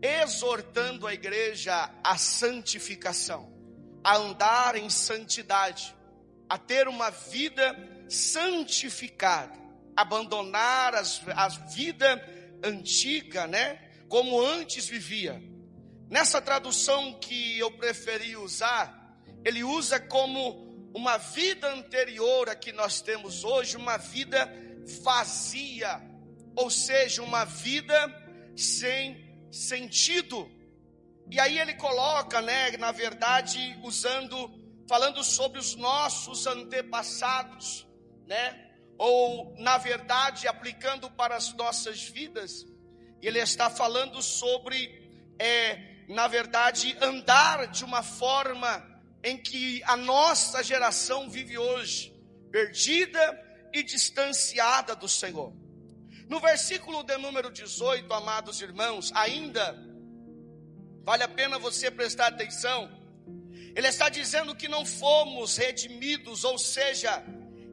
exortando a igreja à santificação, a andar em santidade, a ter uma vida santificada, abandonar a vida antiga, como antes vivia. Nessa tradução que eu preferi usar, ele usa como uma vida anterior a que nós temos hoje, uma vida vazia, ou seja, uma vida sem sentido. E aí ele coloca, na verdade, falando sobre os nossos antepassados, ou na verdade aplicando para as nossas vidas. Ele está falando sobre, na verdade, andar de uma forma em que a nossa geração vive hoje, perdida e distanciada do Senhor. No versículo de número 18, amados irmãos, ainda vale a pena você prestar atenção. Ele está dizendo que não fomos redimidos, ou seja,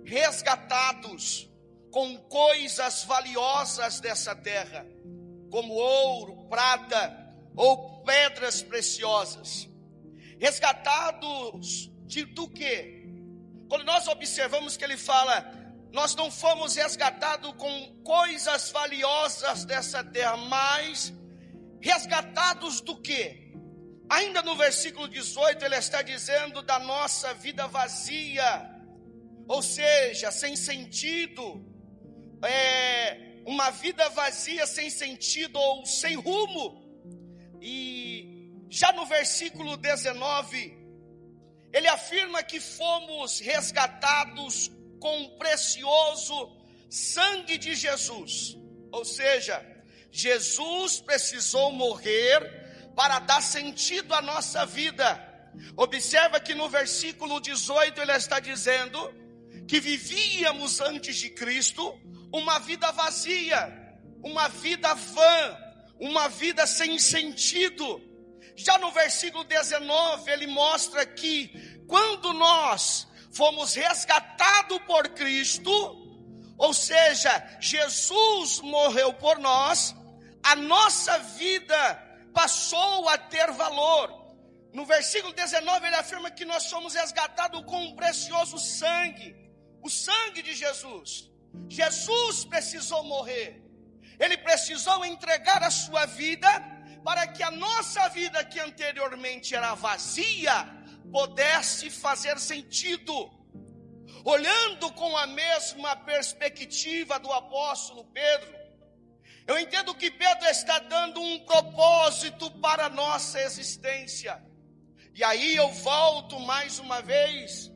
resgatados com coisas valiosas dessa terra, como ouro, prata ou pedras preciosas. Resgatados do quê? Quando nós observamos que ele fala, nós não fomos resgatados com coisas valiosas dessa terra, mas resgatados do quê? Ainda no versículo 18 ele está dizendo da nossa vida vazia, ou seja, sem sentido, uma vida vazia sem sentido ou sem rumo. E já no versículo 19, ele afirma que fomos resgatados com o precioso sangue de Jesus. Ou seja, Jesus precisou morrer para dar sentido à nossa vida. Observa que no versículo 18 ele está dizendo que vivíamos antes de Cristo uma vida vazia, uma vida vã, uma vida sem sentido. Já no versículo 19 ele mostra que quando nós fomos resgatados por Cristo, ou seja, Jesus morreu por nós, a nossa vida passou a ter valor. No versículo 19 ele afirma que nós somos resgatados com um precioso sangue, o sangue de Jesus. Jesus precisou morrer, ele precisou entregar a sua vida para que a nossa vida que anteriormente era vazia pudesse fazer sentido. Olhando com a mesma perspectiva do apóstolo Pedro, eu entendo que Pedro está dando um propósito para a nossa existência. E aí eu volto mais uma vez,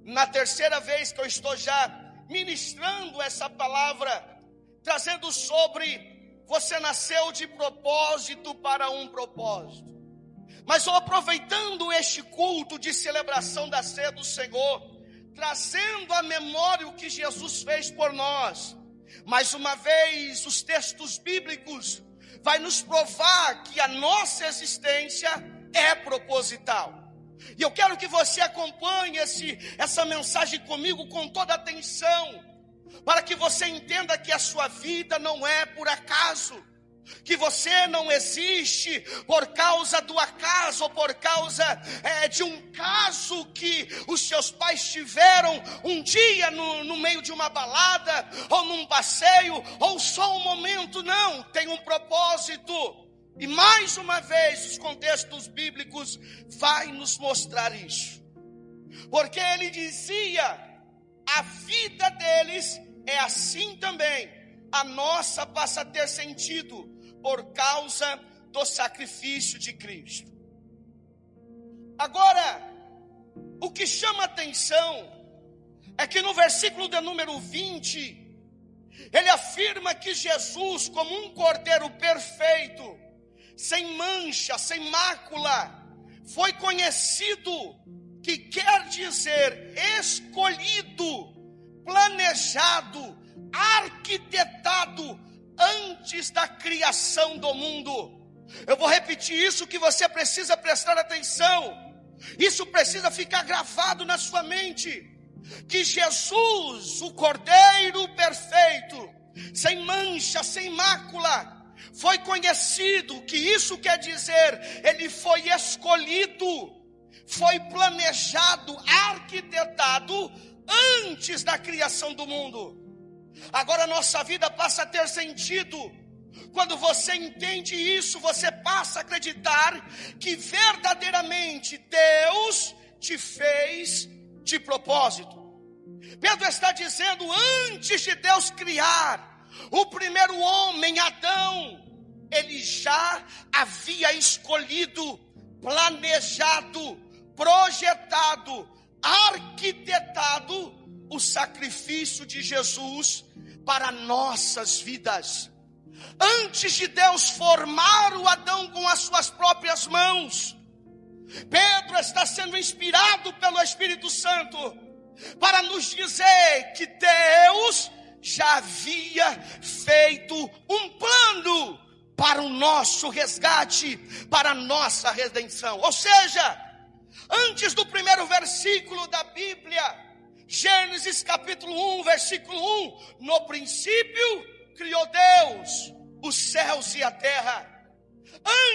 na terceira vez que eu estou já ministrando essa palavra, trazendo sobre você nasceu de propósito para um propósito. Mas aproveitando este culto de celebração da ceia do Senhor, trazendo à memória o que Jesus fez por nós, mais uma vez os textos bíblicos vai nos provar que a nossa existência é proposital. E eu quero que você acompanhe essa mensagem comigo com toda atenção, para que você entenda que a sua vida não é por acaso, que você não existe por causa do acaso, ou por causa de um caso que os seus pais tiveram um dia no meio de uma balada, ou num passeio, ou só um momento. Não, tem um propósito. E mais uma vez os contextos bíblicos vai nos mostrar isso. Porque ele dizia, a vida deles é assim também, a nossa passa a ter sentido por causa do sacrifício de Cristo. Agora, o que chama atenção é que no versículo de número 20, ele afirma que Jesus, como um cordeiro perfeito, sem mancha, sem mácula, foi conhecido, que quer dizer escolhido, planejado, arquitetado antes da criação do mundo. Eu vou repetir isso, que você precisa prestar atenção. Isso precisa ficar gravado na sua mente, que Jesus, o Cordeiro perfeito, sem mancha, sem mácula, foi conhecido, que isso quer dizer, ele foi escolhido, foi planejado, arquitetado antes da criação do mundo. Agora nossa vida passa a ter sentido. Quando você entende isso, você passa a acreditar que verdadeiramente Deus te fez de propósito. Pedro está dizendo, antes de Deus criar o primeiro homem, Adão, ele já havia escolhido, planejado, projetado, arquitetado o sacrifício de Jesus para nossas vidas. Antes de Deus formar o Adão com as suas próprias mãos, Pedro está sendo inspirado pelo Espírito Santo para nos dizer que Deus já havia feito um plano para o nosso resgate, para a nossa redenção. Ou seja, antes do primeiro versículo da Bíblia, Gênesis capítulo 1, versículo 1, no princípio criou Deus os céus e a terra.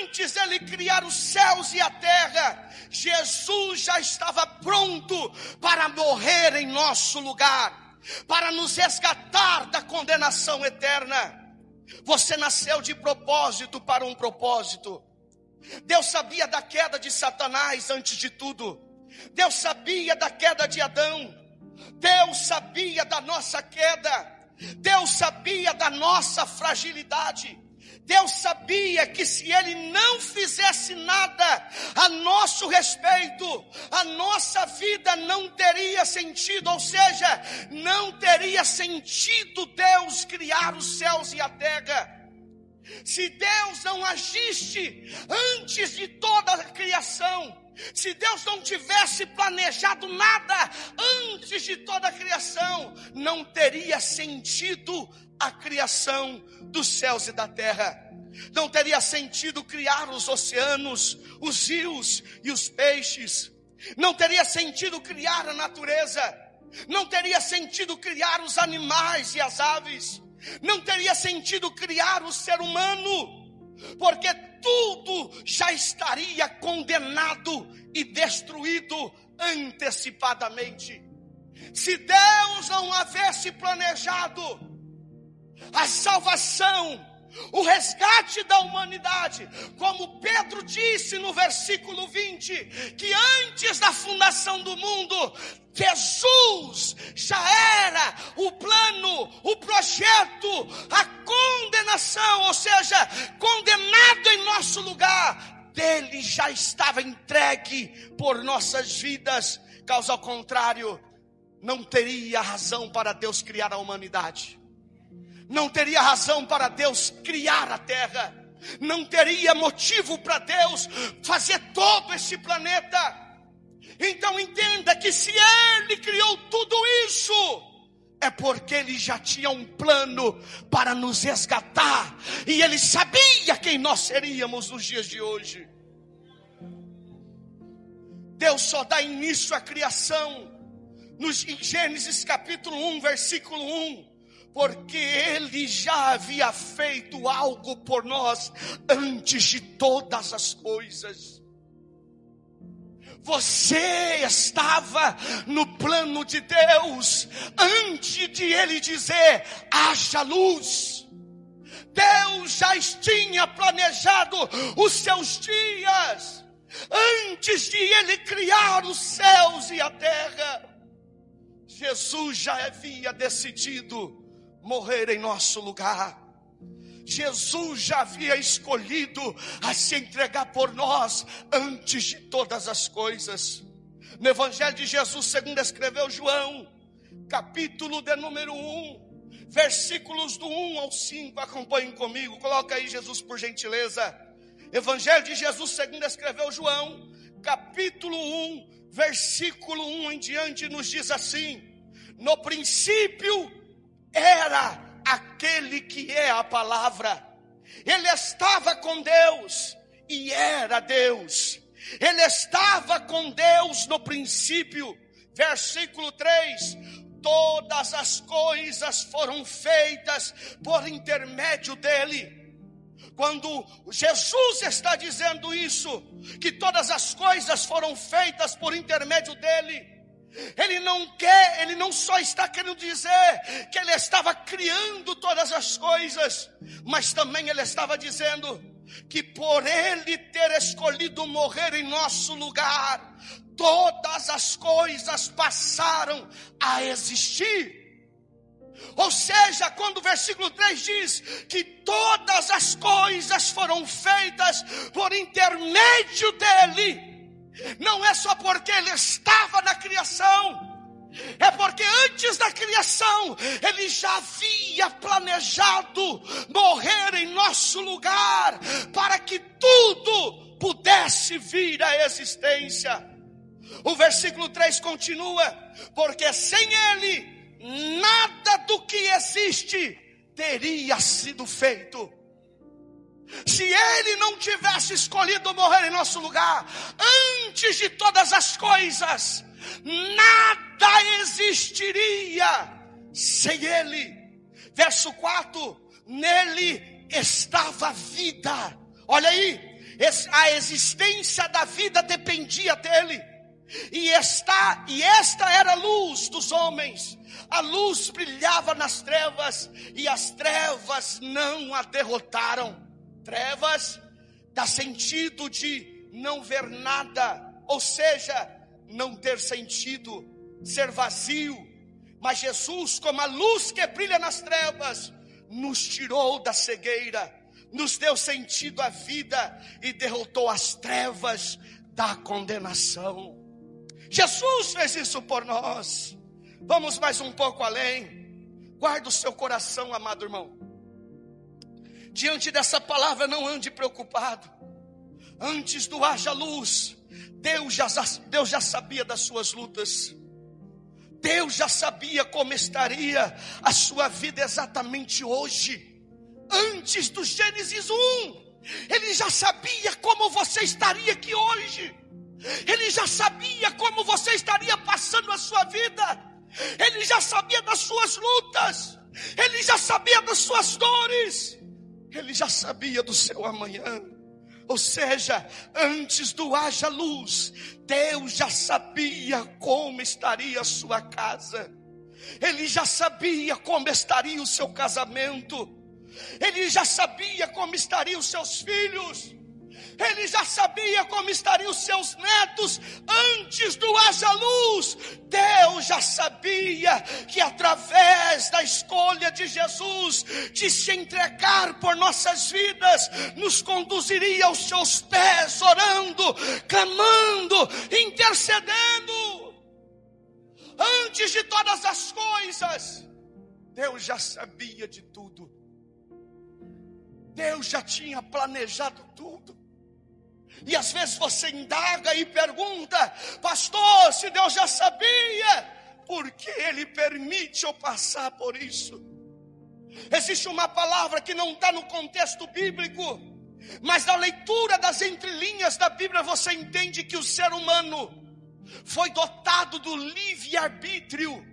Antes dele criar os céus e a terra, Jesus já estava pronto para morrer em nosso lugar, para nos resgatar da condenação eterna. Você nasceu de propósito para um propósito. Deus sabia da queda de Satanás antes de tudo. Deus sabia da queda de Adão. Deus sabia da nossa queda. Deus sabia da nossa fragilidade. Deus sabia que se Ele não fizesse nada a nosso respeito, a nossa vida não teria sentido. Ou seja, não teria sentido Deus criar os céus e a terra. Se Deus não agisse antes de toda a criação, se Deus não tivesse planejado nada antes de toda a criação, não teria sentido a criação dos céus e da terra. Não teria sentido criar os oceanos, os rios e os peixes. Não teria sentido criar a natureza. Não teria sentido criar os animais e as aves. Não teria sentido criar o ser humano, porque tudo já estaria condenado e destruído antecipadamente. Se Deus não houvesse planejado a salvação, o resgate da humanidade, como Pedro disse no versículo 20, que antes da fundação do mundo, Jesus já era o plano, o projeto, a condenação, ou seja, condenado em nosso lugar, dele já estava entregue por nossas vidas. Caso ao contrário, não teria razão para Deus criar a humanidade. Não teria razão para Deus criar a terra. Não teria motivo para Deus fazer todo esse planeta. Então entenda que se Ele criou tudo isso, é porque Ele já tinha um plano para nos resgatar. E Ele sabia quem nós seríamos nos dias de hoje. Deus só dá início à criação em Gênesis capítulo 1, versículo 1. Porque Ele já havia feito algo por nós antes de todas as coisas. Você estava no plano de Deus antes de Ele dizer: haja luz. Deus já tinha planejado os seus dias antes de Ele criar os céus e a terra. Jesus já havia decidido morrer em nosso lugar. Jesus já havia escolhido a se entregar por nós antes de todas as coisas. No Evangelho de Jesus, segundo escreveu João, capítulo de número 1, versículos do 1 ao 5, acompanhem comigo, coloca aí Jesus por gentileza. Evangelho de Jesus, segundo escreveu João, capítulo 1, versículo 1 em diante, nos diz assim: no princípio era aquele que é a palavra. Ele estava com Deus e era Deus. Ele estava com Deus no princípio. Versículo 3: todas as coisas foram feitas por intermédio dele. Quando Jesus está dizendo isso, que todas as coisas foram feitas por intermédio dele, Ele não só está querendo dizer que Ele estava criando todas as coisas, mas também Ele estava dizendo que por Ele ter escolhido morrer em nosso lugar, todas as coisas passaram a existir. Ou seja, quando o versículo 3 diz que todas as coisas foram feitas por intermédio dele, não é só porque Ele estava na criação, é porque antes da criação Ele já havia planejado morrer em nosso lugar, para que tudo pudesse vir à existência. O versículo 3 continua: porque sem Ele nada do que existe teria sido feito. Se Ele não tivesse escolhido morrer em nosso lugar antes de todas as coisas, nada existiria sem Ele. Verso 4: nele estava a vida. Olha aí, a existência da vida dependia dele. E esta era a luz dos homens. A luz brilhava nas trevas, e as trevas não a derrotaram. Trevas dá sentido de não ver nada, ou seja, não ter sentido, ser vazio. Mas Jesus, como a luz que brilha nas trevas, nos tirou da cegueira, nos deu sentido à vida e derrotou as trevas da condenação. Jesus fez isso por nós. Vamos mais um pouco além. Guarda o seu coração, amado irmão. Diante dessa palavra, não ande preocupado. Antes do haja luz, Deus já sabia das suas lutas. Deus já sabia como estaria a sua vida exatamente hoje. Antes do Gênesis 1, Ele já sabia como você estaria aqui hoje. Ele já sabia como você estaria passando a sua vida. Ele já sabia das suas lutas. Ele já sabia das suas dores. Ele já sabia do seu amanhã. Ou seja, antes do haja luz, Deus já sabia como estaria a sua casa. Ele já sabia como estaria o seu casamento. Ele já sabia como estariam os seus filhos. Ele já sabia como estariam os seus netos. Antes do haja luz, Deus já sabia que através da escolha de Jesus, de se entregar por nossas vidas, nos conduziria aos seus pés, orando, clamando, intercedendo. Antes de todas as coisas, Deus já sabia de tudo. Deus já tinha planejado tudo. E às vezes você indaga e pergunta: pastor, se Deus já sabia, por que Ele permite eu passar por isso? Existe uma palavra que não está no contexto bíblico, mas na leitura das entrelinhas da Bíblia você entende que o ser humano foi dotado do livre-arbítrio.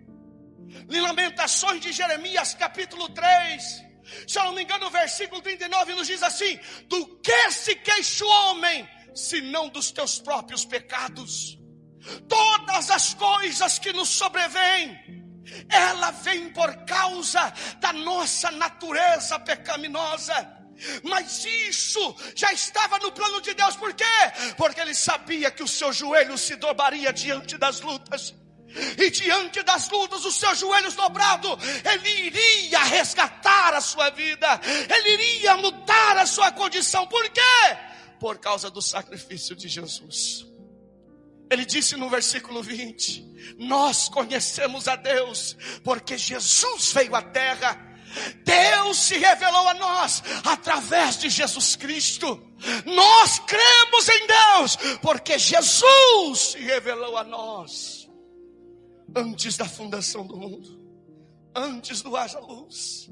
Em Lamentações de Jeremias capítulo 3, se eu não me engano, o versículo 39 nos diz assim: do que se queixa o homem, senão dos teus próprios pecados? Todas as coisas que nos sobrevêm, ela vem por causa da nossa natureza pecaminosa. Mas isso já estava no plano de Deus. Por quê? Porque Ele sabia que o seu joelho se dobraria diante das lutas. E diante das lutas, os seus joelhos dobrados, Ele iria resgatar a sua vida. Ele iria mudar a sua condição. Por quê? Por causa do sacrifício de Jesus. Ele disse no versículo 20: nós conhecemos a Deus porque Jesus veio à terra. Deus se revelou a nós através de Jesus Cristo. Nós cremos em Deus porque Jesus se revelou a nós antes da fundação do mundo, antes do haja luz.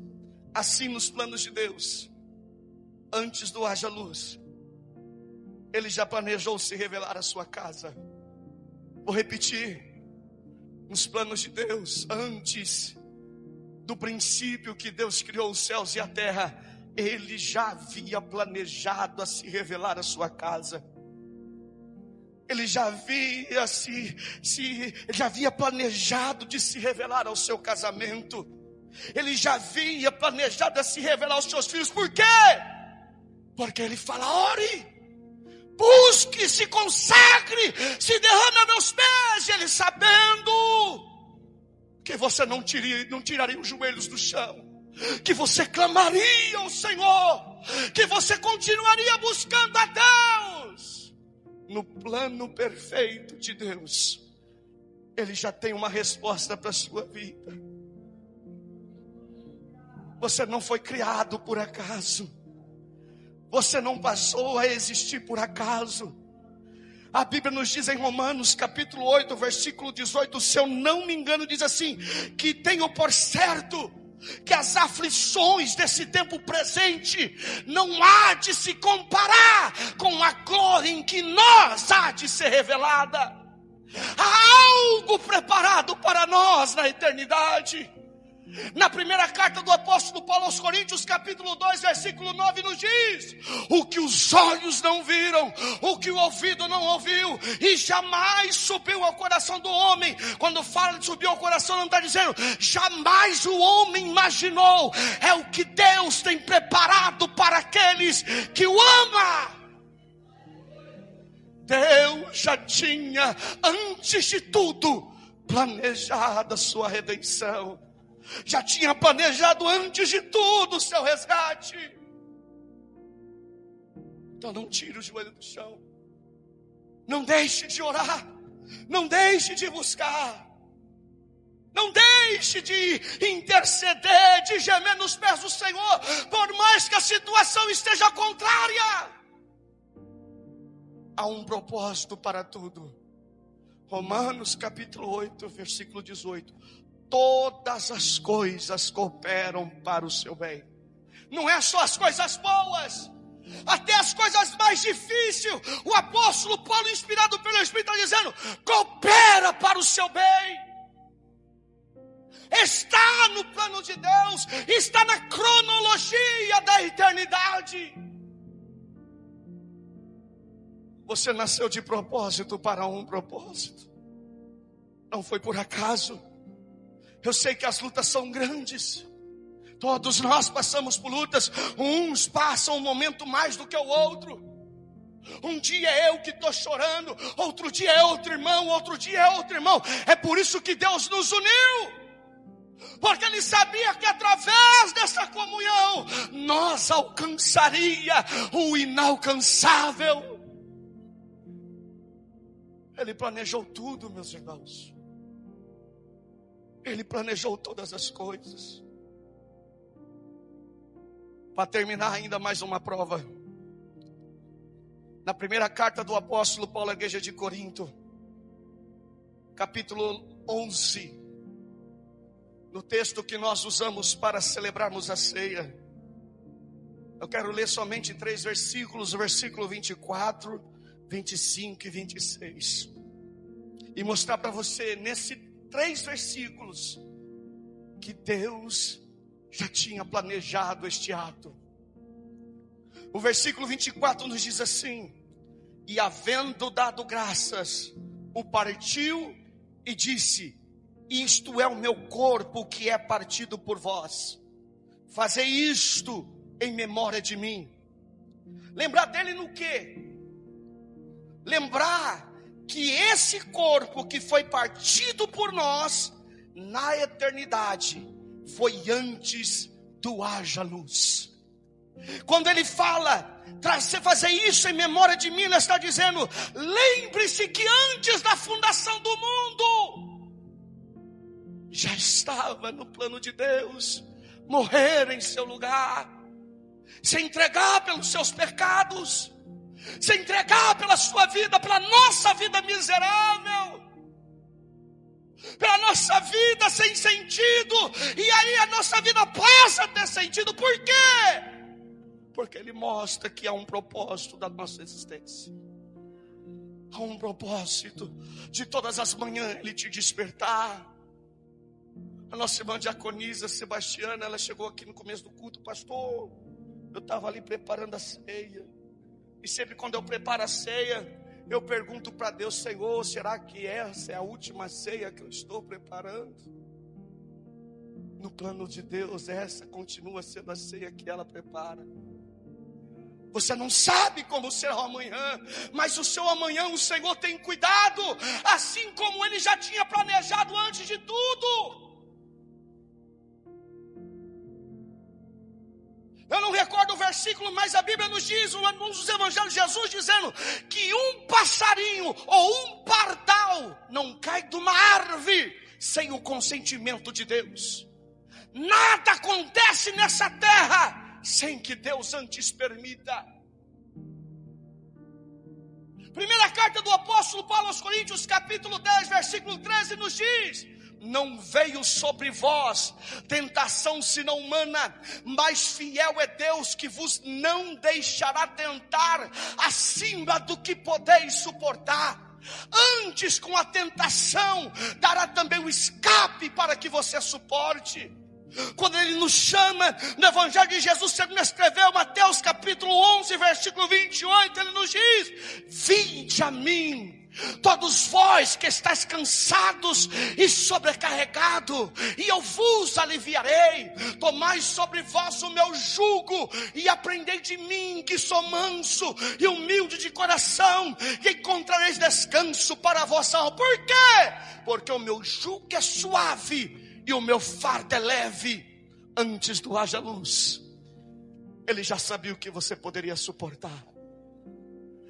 Assim, nos planos de Deus, antes do haja luz, Ele já planejou se revelar à sua casa. Vou repetir: nos planos de Deus, antes do princípio que Deus criou os céus e a terra, Ele já havia planejado a se revelar à sua casa. Ele já havia já havia planejado de se revelar ao seu casamento. Ele já havia planejado a se revelar aos seus filhos. Por quê? Porque Ele fala: ore, busque, se consagre, se derrame a meus pés. Ele sabendo que você não tiraria os joelhos do chão, que você clamaria ao Senhor, que você continuaria buscando a Deus. No plano perfeito de Deus, Ele já tem uma resposta para a sua vida. Você não foi criado por acaso. Você não passou a existir por acaso. A Bíblia nos diz em Romanos capítulo 8, versículo 18, se eu não me engano, diz assim: que tenho por certo que as aflições desse tempo presente não há de se comparar com a glória em que nós há de ser revelada. Há algo preparado para nós na eternidade. Na primeira carta do apóstolo Paulo aos Coríntios, capítulo 2, versículo 9, nos diz: o que os olhos não viram, o que o ouvido não ouviu, e jamais subiu ao coração do homem. Quando fala de subir ao coração, não está dizendo jamais o homem imaginou. É o que Deus tem preparado para aqueles que o amam. Deus já tinha, antes de tudo, planejado a sua redenção. Já tinha planejado antes de tudo o seu resgate. Então não tire o joelho do chão. Não deixe de orar. Não deixe de buscar. Não deixe de interceder, de gemer nos pés do Senhor, por mais que a situação esteja contrária. Há um propósito para tudo. Romanos capítulo 8, versículo 18. Todas as coisas cooperam para o seu bem. Não é só as coisas boas, até as coisas mais difíceis. O apóstolo Paulo, inspirado pelo Espírito, está dizendo: coopera para o seu bem. Está no plano de Deus, está na cronologia da eternidade. Você nasceu de propósito para um propósito. Não foi por acaso. Eu sei que as lutas são grandes. Todos nós passamos por lutas. Uns passam um momento mais do que o outro. Um dia é eu que estou chorando, outro dia é outro irmão, outro dia é outro irmão. É por isso que Deus nos uniu. Porque Ele sabia que através dessa comunhão nós alcançaria o inalcançável. Ele planejou tudo, meus irmãos. Ele planejou todas as coisas. Para terminar ainda mais uma prova. Na primeira carta do apóstolo Paulo à igreja de Corinto, capítulo 11, no texto que nós usamos para celebrarmos a ceia, eu quero ler somente 3 versículos, o versículo 24, 25 e 26. E mostrar para você, nesses 3 versículos, que Deus já tinha planejado este ato. O versículo 24 nos diz assim: e havendo dado graças, o partiu e disse: isto é o meu corpo que é partido por vós. Fazei isto em memória de mim. Lembrar dele no quê? Lembrar que esse corpo que foi partido por nós, na eternidade, foi antes do haja luz. Quando ele fala, fazer isso em memória de mim, ele está dizendo: lembre-se que antes da fundação do mundo, já estava no plano de Deus, morrer em seu lugar, se entregar pelos seus pecados, se entregar pela sua vida, pela nossa vida miserável, pela nossa vida sem sentido. E aí a nossa vida passa a ter sentido. Por quê? Porque ele mostra que há um propósito da nossa existência. Há um propósito de todas as manhãs ele te despertar. A nossa irmã diaconisa Sebastiana, ela chegou aqui no começo do culto: pastor, eu estava ali preparando a ceia. E sempre quando eu preparo a ceia, eu pergunto para Deus: Senhor, será que essa é a última ceia que eu estou preparando? No plano de Deus, essa continua sendo a ceia que ela prepara. Você não sabe como será o amanhã, mas o seu amanhã o Senhor tem cuidado, assim como Ele já tinha planejado antes de tudo. Eu não recordo o versículo, mas a Bíblia nos diz, nos evangelhos, Jesus dizendo que um passarinho ou um pardal não cai de uma árvore sem o consentimento de Deus. Nada acontece nessa terra sem que Deus antes permita. Primeira carta do apóstolo Paulo aos Coríntios, capítulo 10, versículo 13, nos diz: não veio sobre vós tentação senão humana, mas fiel é Deus que vos não deixará tentar acima do que podeis suportar. Antes, com a tentação, dará também o escape para que você suporte. Quando ele nos chama no Evangelho de Jesus, segundo escreveu Mateus capítulo 11, versículo 28, ele nos diz: vinde a mim, todos vós que estáis cansados e sobrecarregados, e eu vos aliviarei. Tomai sobre vós o meu jugo e aprendei de mim, que sou manso e humilde de coração, e encontrareis descanso para a vossa alma. Por quê? Porque o meu jugo é suave e o meu fardo é leve. Antes do haja luz, ele já sabia o que você poderia suportar.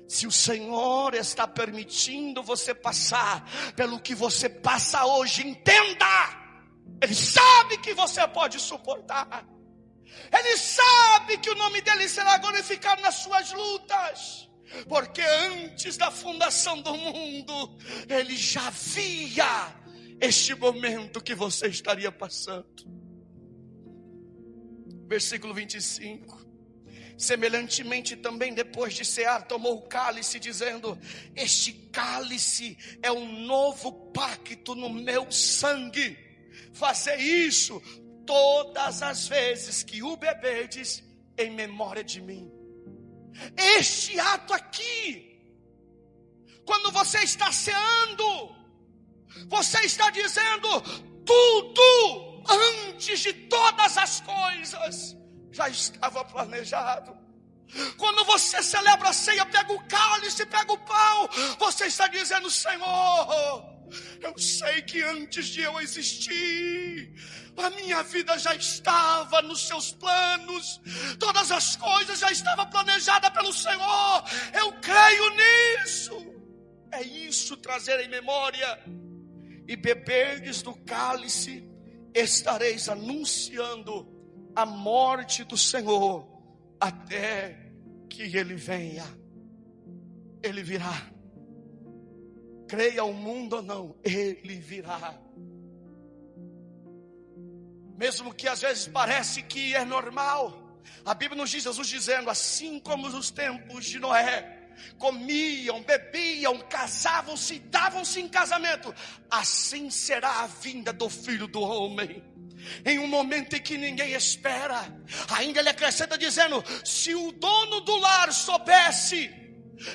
Se o Senhor está permitindo você passar pelo que você passa hoje, entenda, Ele sabe que você pode suportar. Ele sabe que o nome dele será glorificado nas suas lutas. Porque antes da fundação do mundo, Ele já via este momento que você estaria passando. Versículo 25. Semelhantemente também, depois de cear, tomou o cálice, dizendo: este cálice é um novo pacto no meu sangue. Fazei isso todas as vezes que o beberdes, em memória de mim. Este ato aqui, quando você está ceando, você está dizendo: tudo antes de todas as coisas já estava planejado. Quando você celebra a ceia, pega o cálice, pega o pão, você está dizendo: Senhor, eu sei que antes de eu existir, a minha vida já estava nos seus planos, todas as coisas já estavam planejadas pelo Senhor. Eu creio nisso. É isso, trazer em memória. E beberdes do cálice, estareis anunciando a morte do Senhor até que Ele venha. Ele virá. Creia o mundo ou não, Ele virá. Mesmo que às vezes parece que é normal, a Bíblia nos diz, Jesus dizendo, assim como nos tempos de Noé, comiam, bebiam, casavam-se, davam-se em casamento, assim será a vinda do Filho do Homem, em um momento em que ninguém espera. Ainda ele acrescenta dizendo, se o dono do lar soubesse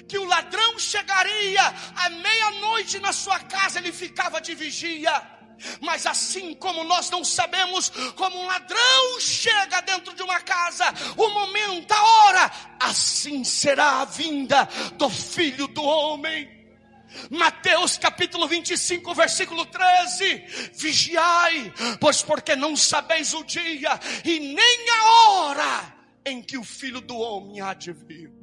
que o ladrão chegaria à meia-noite na sua casa, ele ficava de vigia. Mas assim como nós não sabemos como um ladrão chega dentro de uma casa, o momento, a hora, assim será a vinda do Filho do Homem. Mateus capítulo 25, versículo 13. Vigiai, pois porque não sabeis o dia e nem a hora em que o Filho do Homem há de vir.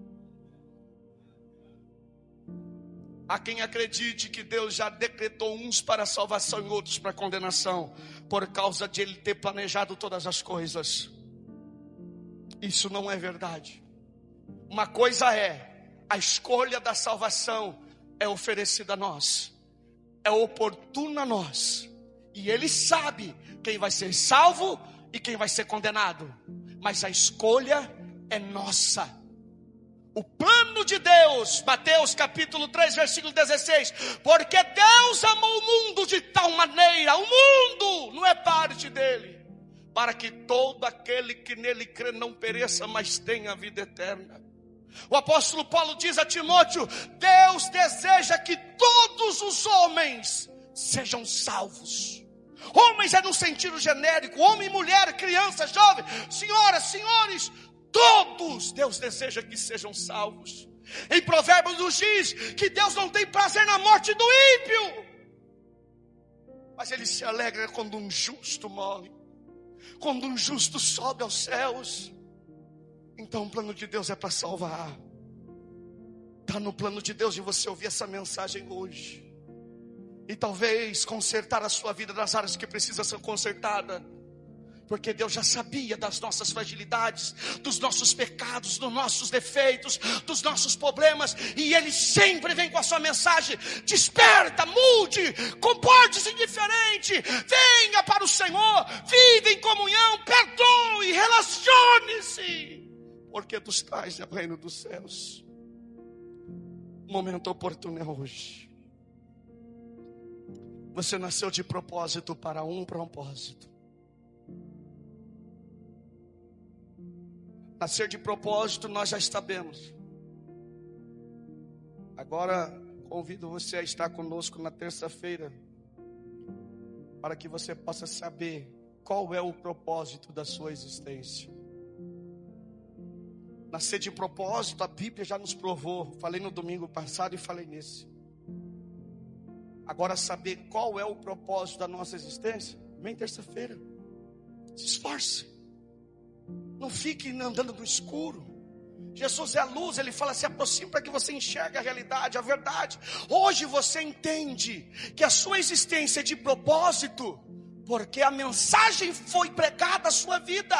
Há quem acredite que Deus já decretou uns para a salvação e outros para a condenação, por causa de Ele ter planejado todas as coisas. Isso não é verdade. Uma coisa é, a escolha da salvação é oferecida a nós, é oportuna a nós, e Ele sabe quem vai ser salvo e quem vai ser condenado, mas a escolha é nossa. O plano de Deus, Mateus capítulo 3, versículo 16. Porque Deus amou o mundo de tal maneira, o mundo não é parte dele, para que todo aquele que nele crê não pereça, mas tenha a vida eterna. O apóstolo Paulo diz a Timóteo, Deus deseja que todos os homens sejam salvos. Homens é no sentido genérico, homem, mulher, criança, jovem, senhoras, senhores, todos Deus deseja que sejam salvos. Em Provérbios nos diz que Deus não tem prazer na morte do ímpio, mas Ele se alegra quando um justo morre, quando um justo sobe aos céus. Então o plano de Deus é para salvar. Está no plano de Deus de você ouvir essa mensagem hoje, e talvez consertar a sua vida nas áreas que precisa ser consertada. Porque Deus já sabia das nossas fragilidades, dos nossos pecados, dos nossos defeitos, dos nossos problemas. E Ele sempre vem com a sua mensagem: desperta, mude, comporte-se diferente, venha para o Senhor, vive em comunhão, perdoe, relacione-se, porque dos tais é o reino dos céus. O momento oportuno é hoje. Você nasceu de propósito para um propósito. Nascer de propósito nós já sabemos. Agora convido você a estar conosco na terça-feira, para que você possa saber qual é o propósito da sua existência. Nascer de propósito, a Bíblia já nos provou. Falei no domingo passado e falei nesse. Agora saber qual é o propósito da nossa existência, vem terça-feira. Se esforce. Não fique andando no escuro. Jesus é a luz, Ele fala, se aproxime para que você enxergue a realidade, a verdade. Hoje você entende que a sua existência é de propósito, porque a mensagem foi pregada à sua vida.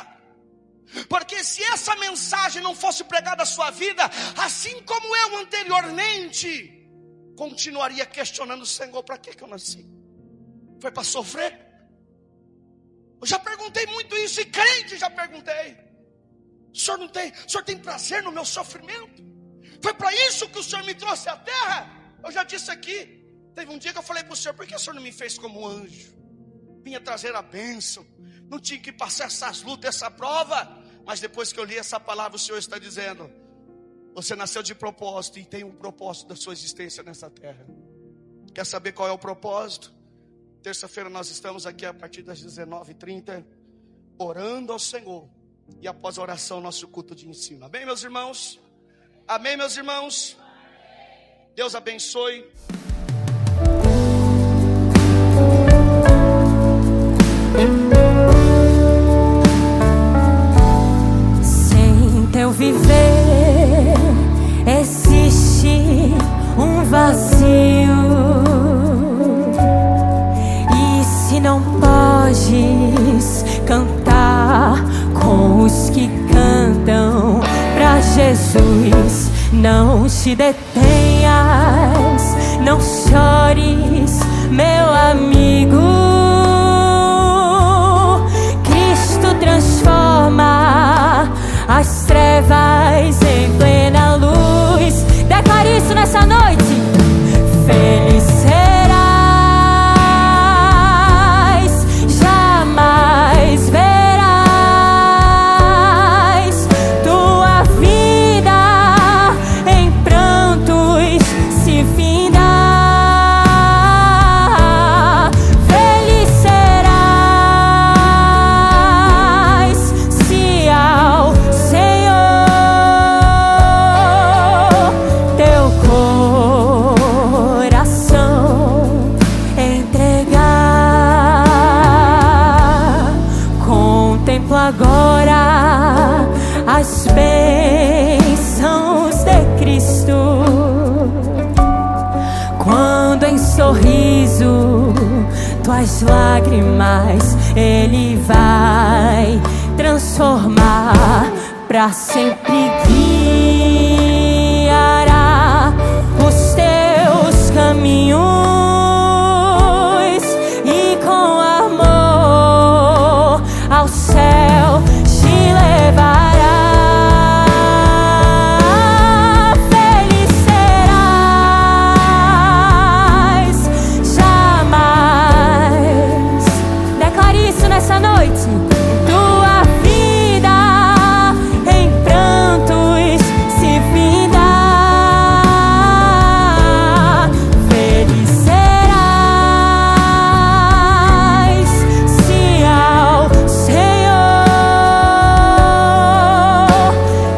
Porque se essa mensagem não fosse pregada à sua vida, assim como eu anteriormente, continuaria questionando o Senhor, para que eu nasci? Foi para sofrer? Eu já perguntei muito isso, e crente já perguntei. O Senhor tem prazer no meu sofrimento? Foi para isso que o Senhor me trouxe à terra? Eu já disse aqui. Teve um dia que eu falei para o Senhor, por que o Senhor não me fez como um anjo? Vinha trazer a bênção, não tinha que passar essas lutas, essa prova. Mas depois que eu li essa palavra, o Senhor está dizendo, você nasceu de propósito e tem um propósito da sua existência nessa terra. Quer saber qual é o propósito? Terça-feira nós estamos aqui a partir das 19h30, orando ao Senhor. E após a oração, nosso culto de ensino. Amém, meus irmãos? Amém, meus irmãos? Deus abençoe. Sem teu viver existe um vazio. E se não podes cantar com os que cantam, Não te detenhas, não chores, meu amigo. Cristo transforma as trevas em plena luz. Declare isso nessa noite. Feliz serás, jamais verás tua vida em prantos se findar. Feliz serás se ao Senhor teu coração entregar. Contempla agora as bênçãos de Cristo, quando em sorriso tuas lágrimas Ele vai transformar. Pra sempre guiará os teus caminhos e com amor ao céu te levará. Feliz serás, jamais. Declare isso nessa noite. Tua vida em prantos se findar. Feliz serás se ao Senhor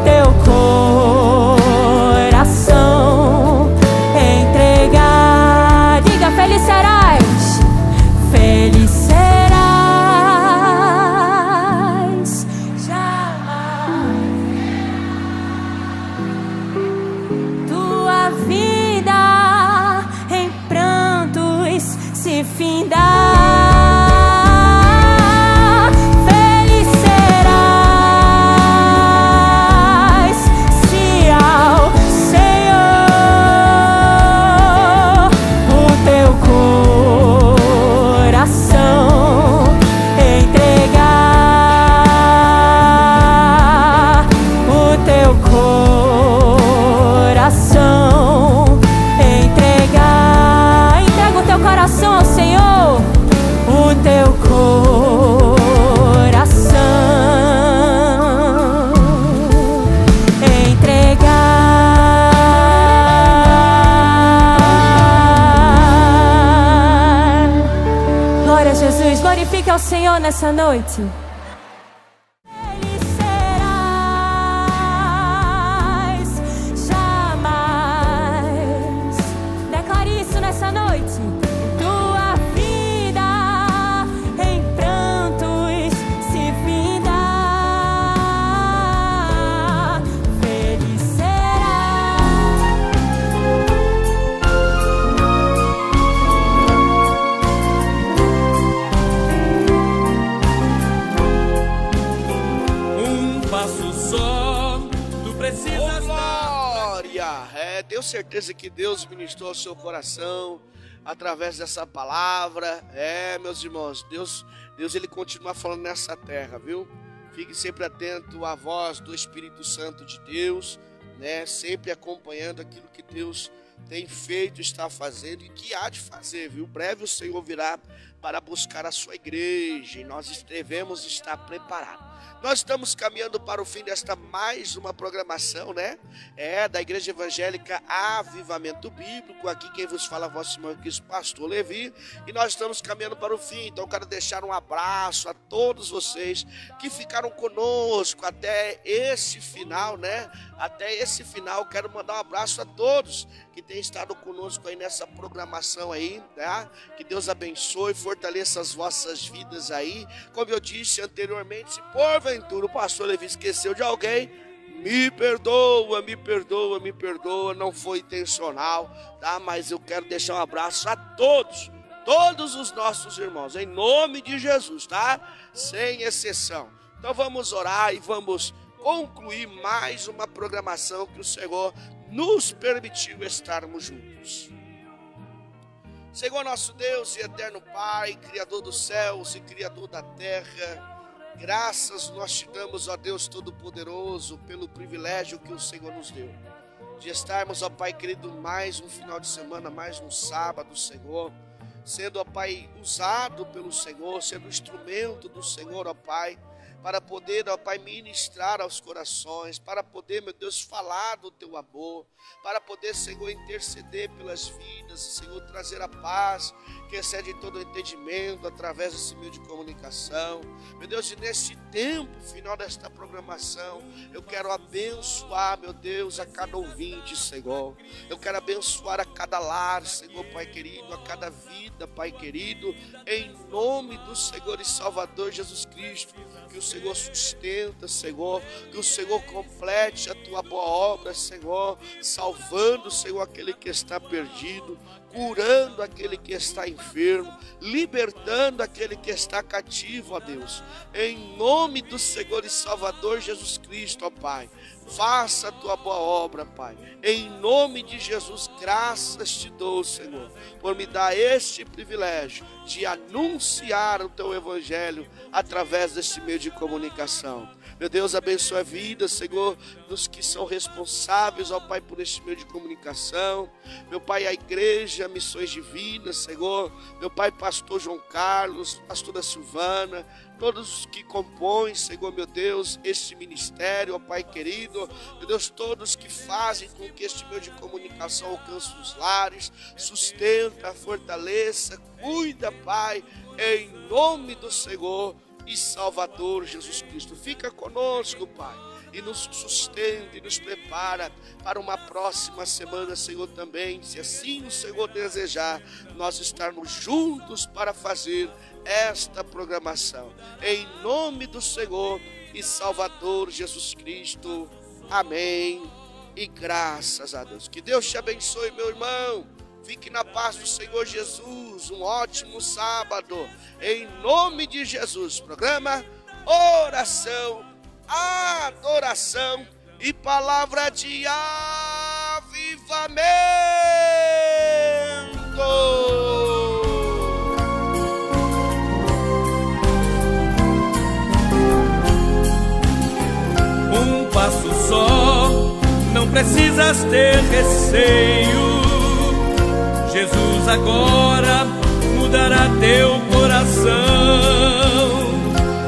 teu coração entregar. Diga: feliz serás, feliz serás, jamais. Tua vida em prantos se findar. Feliz serás se ao Senhor o teu coração entregar. O teu coração entregar. Entrega o teu coração ao Senhor. O teu coração entregar. Glória a Jesus. Glorifique ao Senhor nessa noite. Feliz serás, jamais. Declare isso nessa noite. Tua vida em prantos se findar. Feliz serás. Um passo só, tu precisas dar. Glória! Tenho certeza que Deus ministrou ao seu coração através dessa palavra. Meus irmãos, Deus ele continua falando nessa terra, viu? Fique sempre atento à voz do Espírito Santo de Deus, né? Sempre acompanhando aquilo que Deus tem feito, está fazendo e que há de fazer, viu? Breve o Senhor virá para buscar a sua igreja e nós devemos estar preparados. Nós estamos caminhando para o fim desta mais uma programação, né? Da Igreja Evangélica Avivamento Bíblico. Aqui quem vos fala, vosso irmão aqui, pastor Levi. E nós estamos caminhando para o fim. Então eu quero deixar um abraço a todos vocês que ficaram conosco até esse final, né? Até esse final, quero mandar um abraço a todos que têm estado conosco aí nessa programação aí, tá? Que Deus abençoe, fortaleça as vossas vidas aí. Como eu disse anteriormente, se porventura o pastor Levi esqueceu de alguém, me perdoa, não foi intencional, tá? Mas eu quero deixar um abraço a todos os nossos irmãos, em nome de Jesus, tá? Sem exceção. Então vamos orar e vamos concluir mais uma programação que o Senhor nos permitiu estarmos juntos. Senhor nosso Deus e eterno Pai, Criador dos céus e Criador da terra, graças nós te damos, ó Deus Todo-Poderoso, pelo privilégio que o Senhor nos deu, de estarmos, ó Pai querido, mais um final de semana, mais um sábado, Senhor, sendo, ó Pai, usado pelo Senhor, sendo instrumento do Senhor, ó Pai, para poder, ó Pai, ministrar aos corações, para poder, meu Deus, falar do teu amor, para poder, Senhor, interceder pelas vidas, Senhor, trazer a paz que excede todo o entendimento através desse meio de comunicação. Meu Deus, e nesse tempo final desta programação, eu quero abençoar, meu Deus, a cada ouvinte, Senhor. Eu quero abençoar a cada lar, Senhor, Pai querido, a cada vida, Pai querido, em nome do Senhor e Salvador Jesus Cristo. Que o Senhor sustenta, Senhor, que o Senhor complete a tua boa obra, Senhor, salvando, Senhor, aquele que está perdido, curando aquele que está enfermo, libertando aquele que está cativo, ó Deus, em nome do Senhor e Salvador Jesus Cristo, ó Pai. Faça a tua boa obra, Pai. Em nome de Jesus, graças te dou, Senhor, por me dar este privilégio de anunciar o teu evangelho através deste meio de comunicação. Meu Deus, abençoa a vida, Senhor, dos que são responsáveis, ó Pai, por este meio de comunicação. Meu Pai, a igreja, Missões Divinas, Senhor. Meu Pai, pastor João Carlos, pastora Silvana, todos os que compõem, Senhor, meu Deus, este ministério, ó Pai querido, meu Deus, todos que fazem com que este meio de comunicação alcance os lares, sustenta, fortaleça, cuida, Pai, em nome do Senhor e Salvador Jesus Cristo. Fica conosco, Pai, e nos sustenta e nos prepara para uma próxima semana, Senhor, também, se assim o Senhor desejar, nós estarmos juntos para fazer esta programação. Em nome do Senhor e Salvador Jesus Cristo. Amém. E graças a Deus. Que Deus te abençoe, meu irmão. Fique na paz do Senhor Jesus. Um ótimo sábado. Em nome de Jesus. Programa Oração, Adoração e Palavra de Avivamento. Um passo só, não precisas ter receio. Jesus agora mudará teu coração.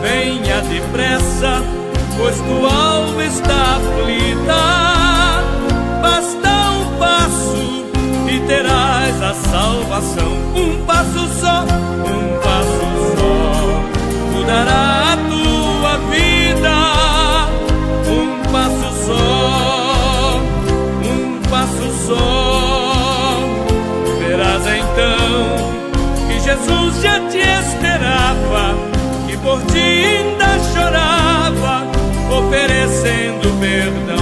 Venha depressa, pois tua alma está aflita. Basta um passo e terás a salvação. Um passo só mudará a tua vida. Um passo só, verás então que Jesus já te esperava, que por ti ainda chorava, oferecendo perdão.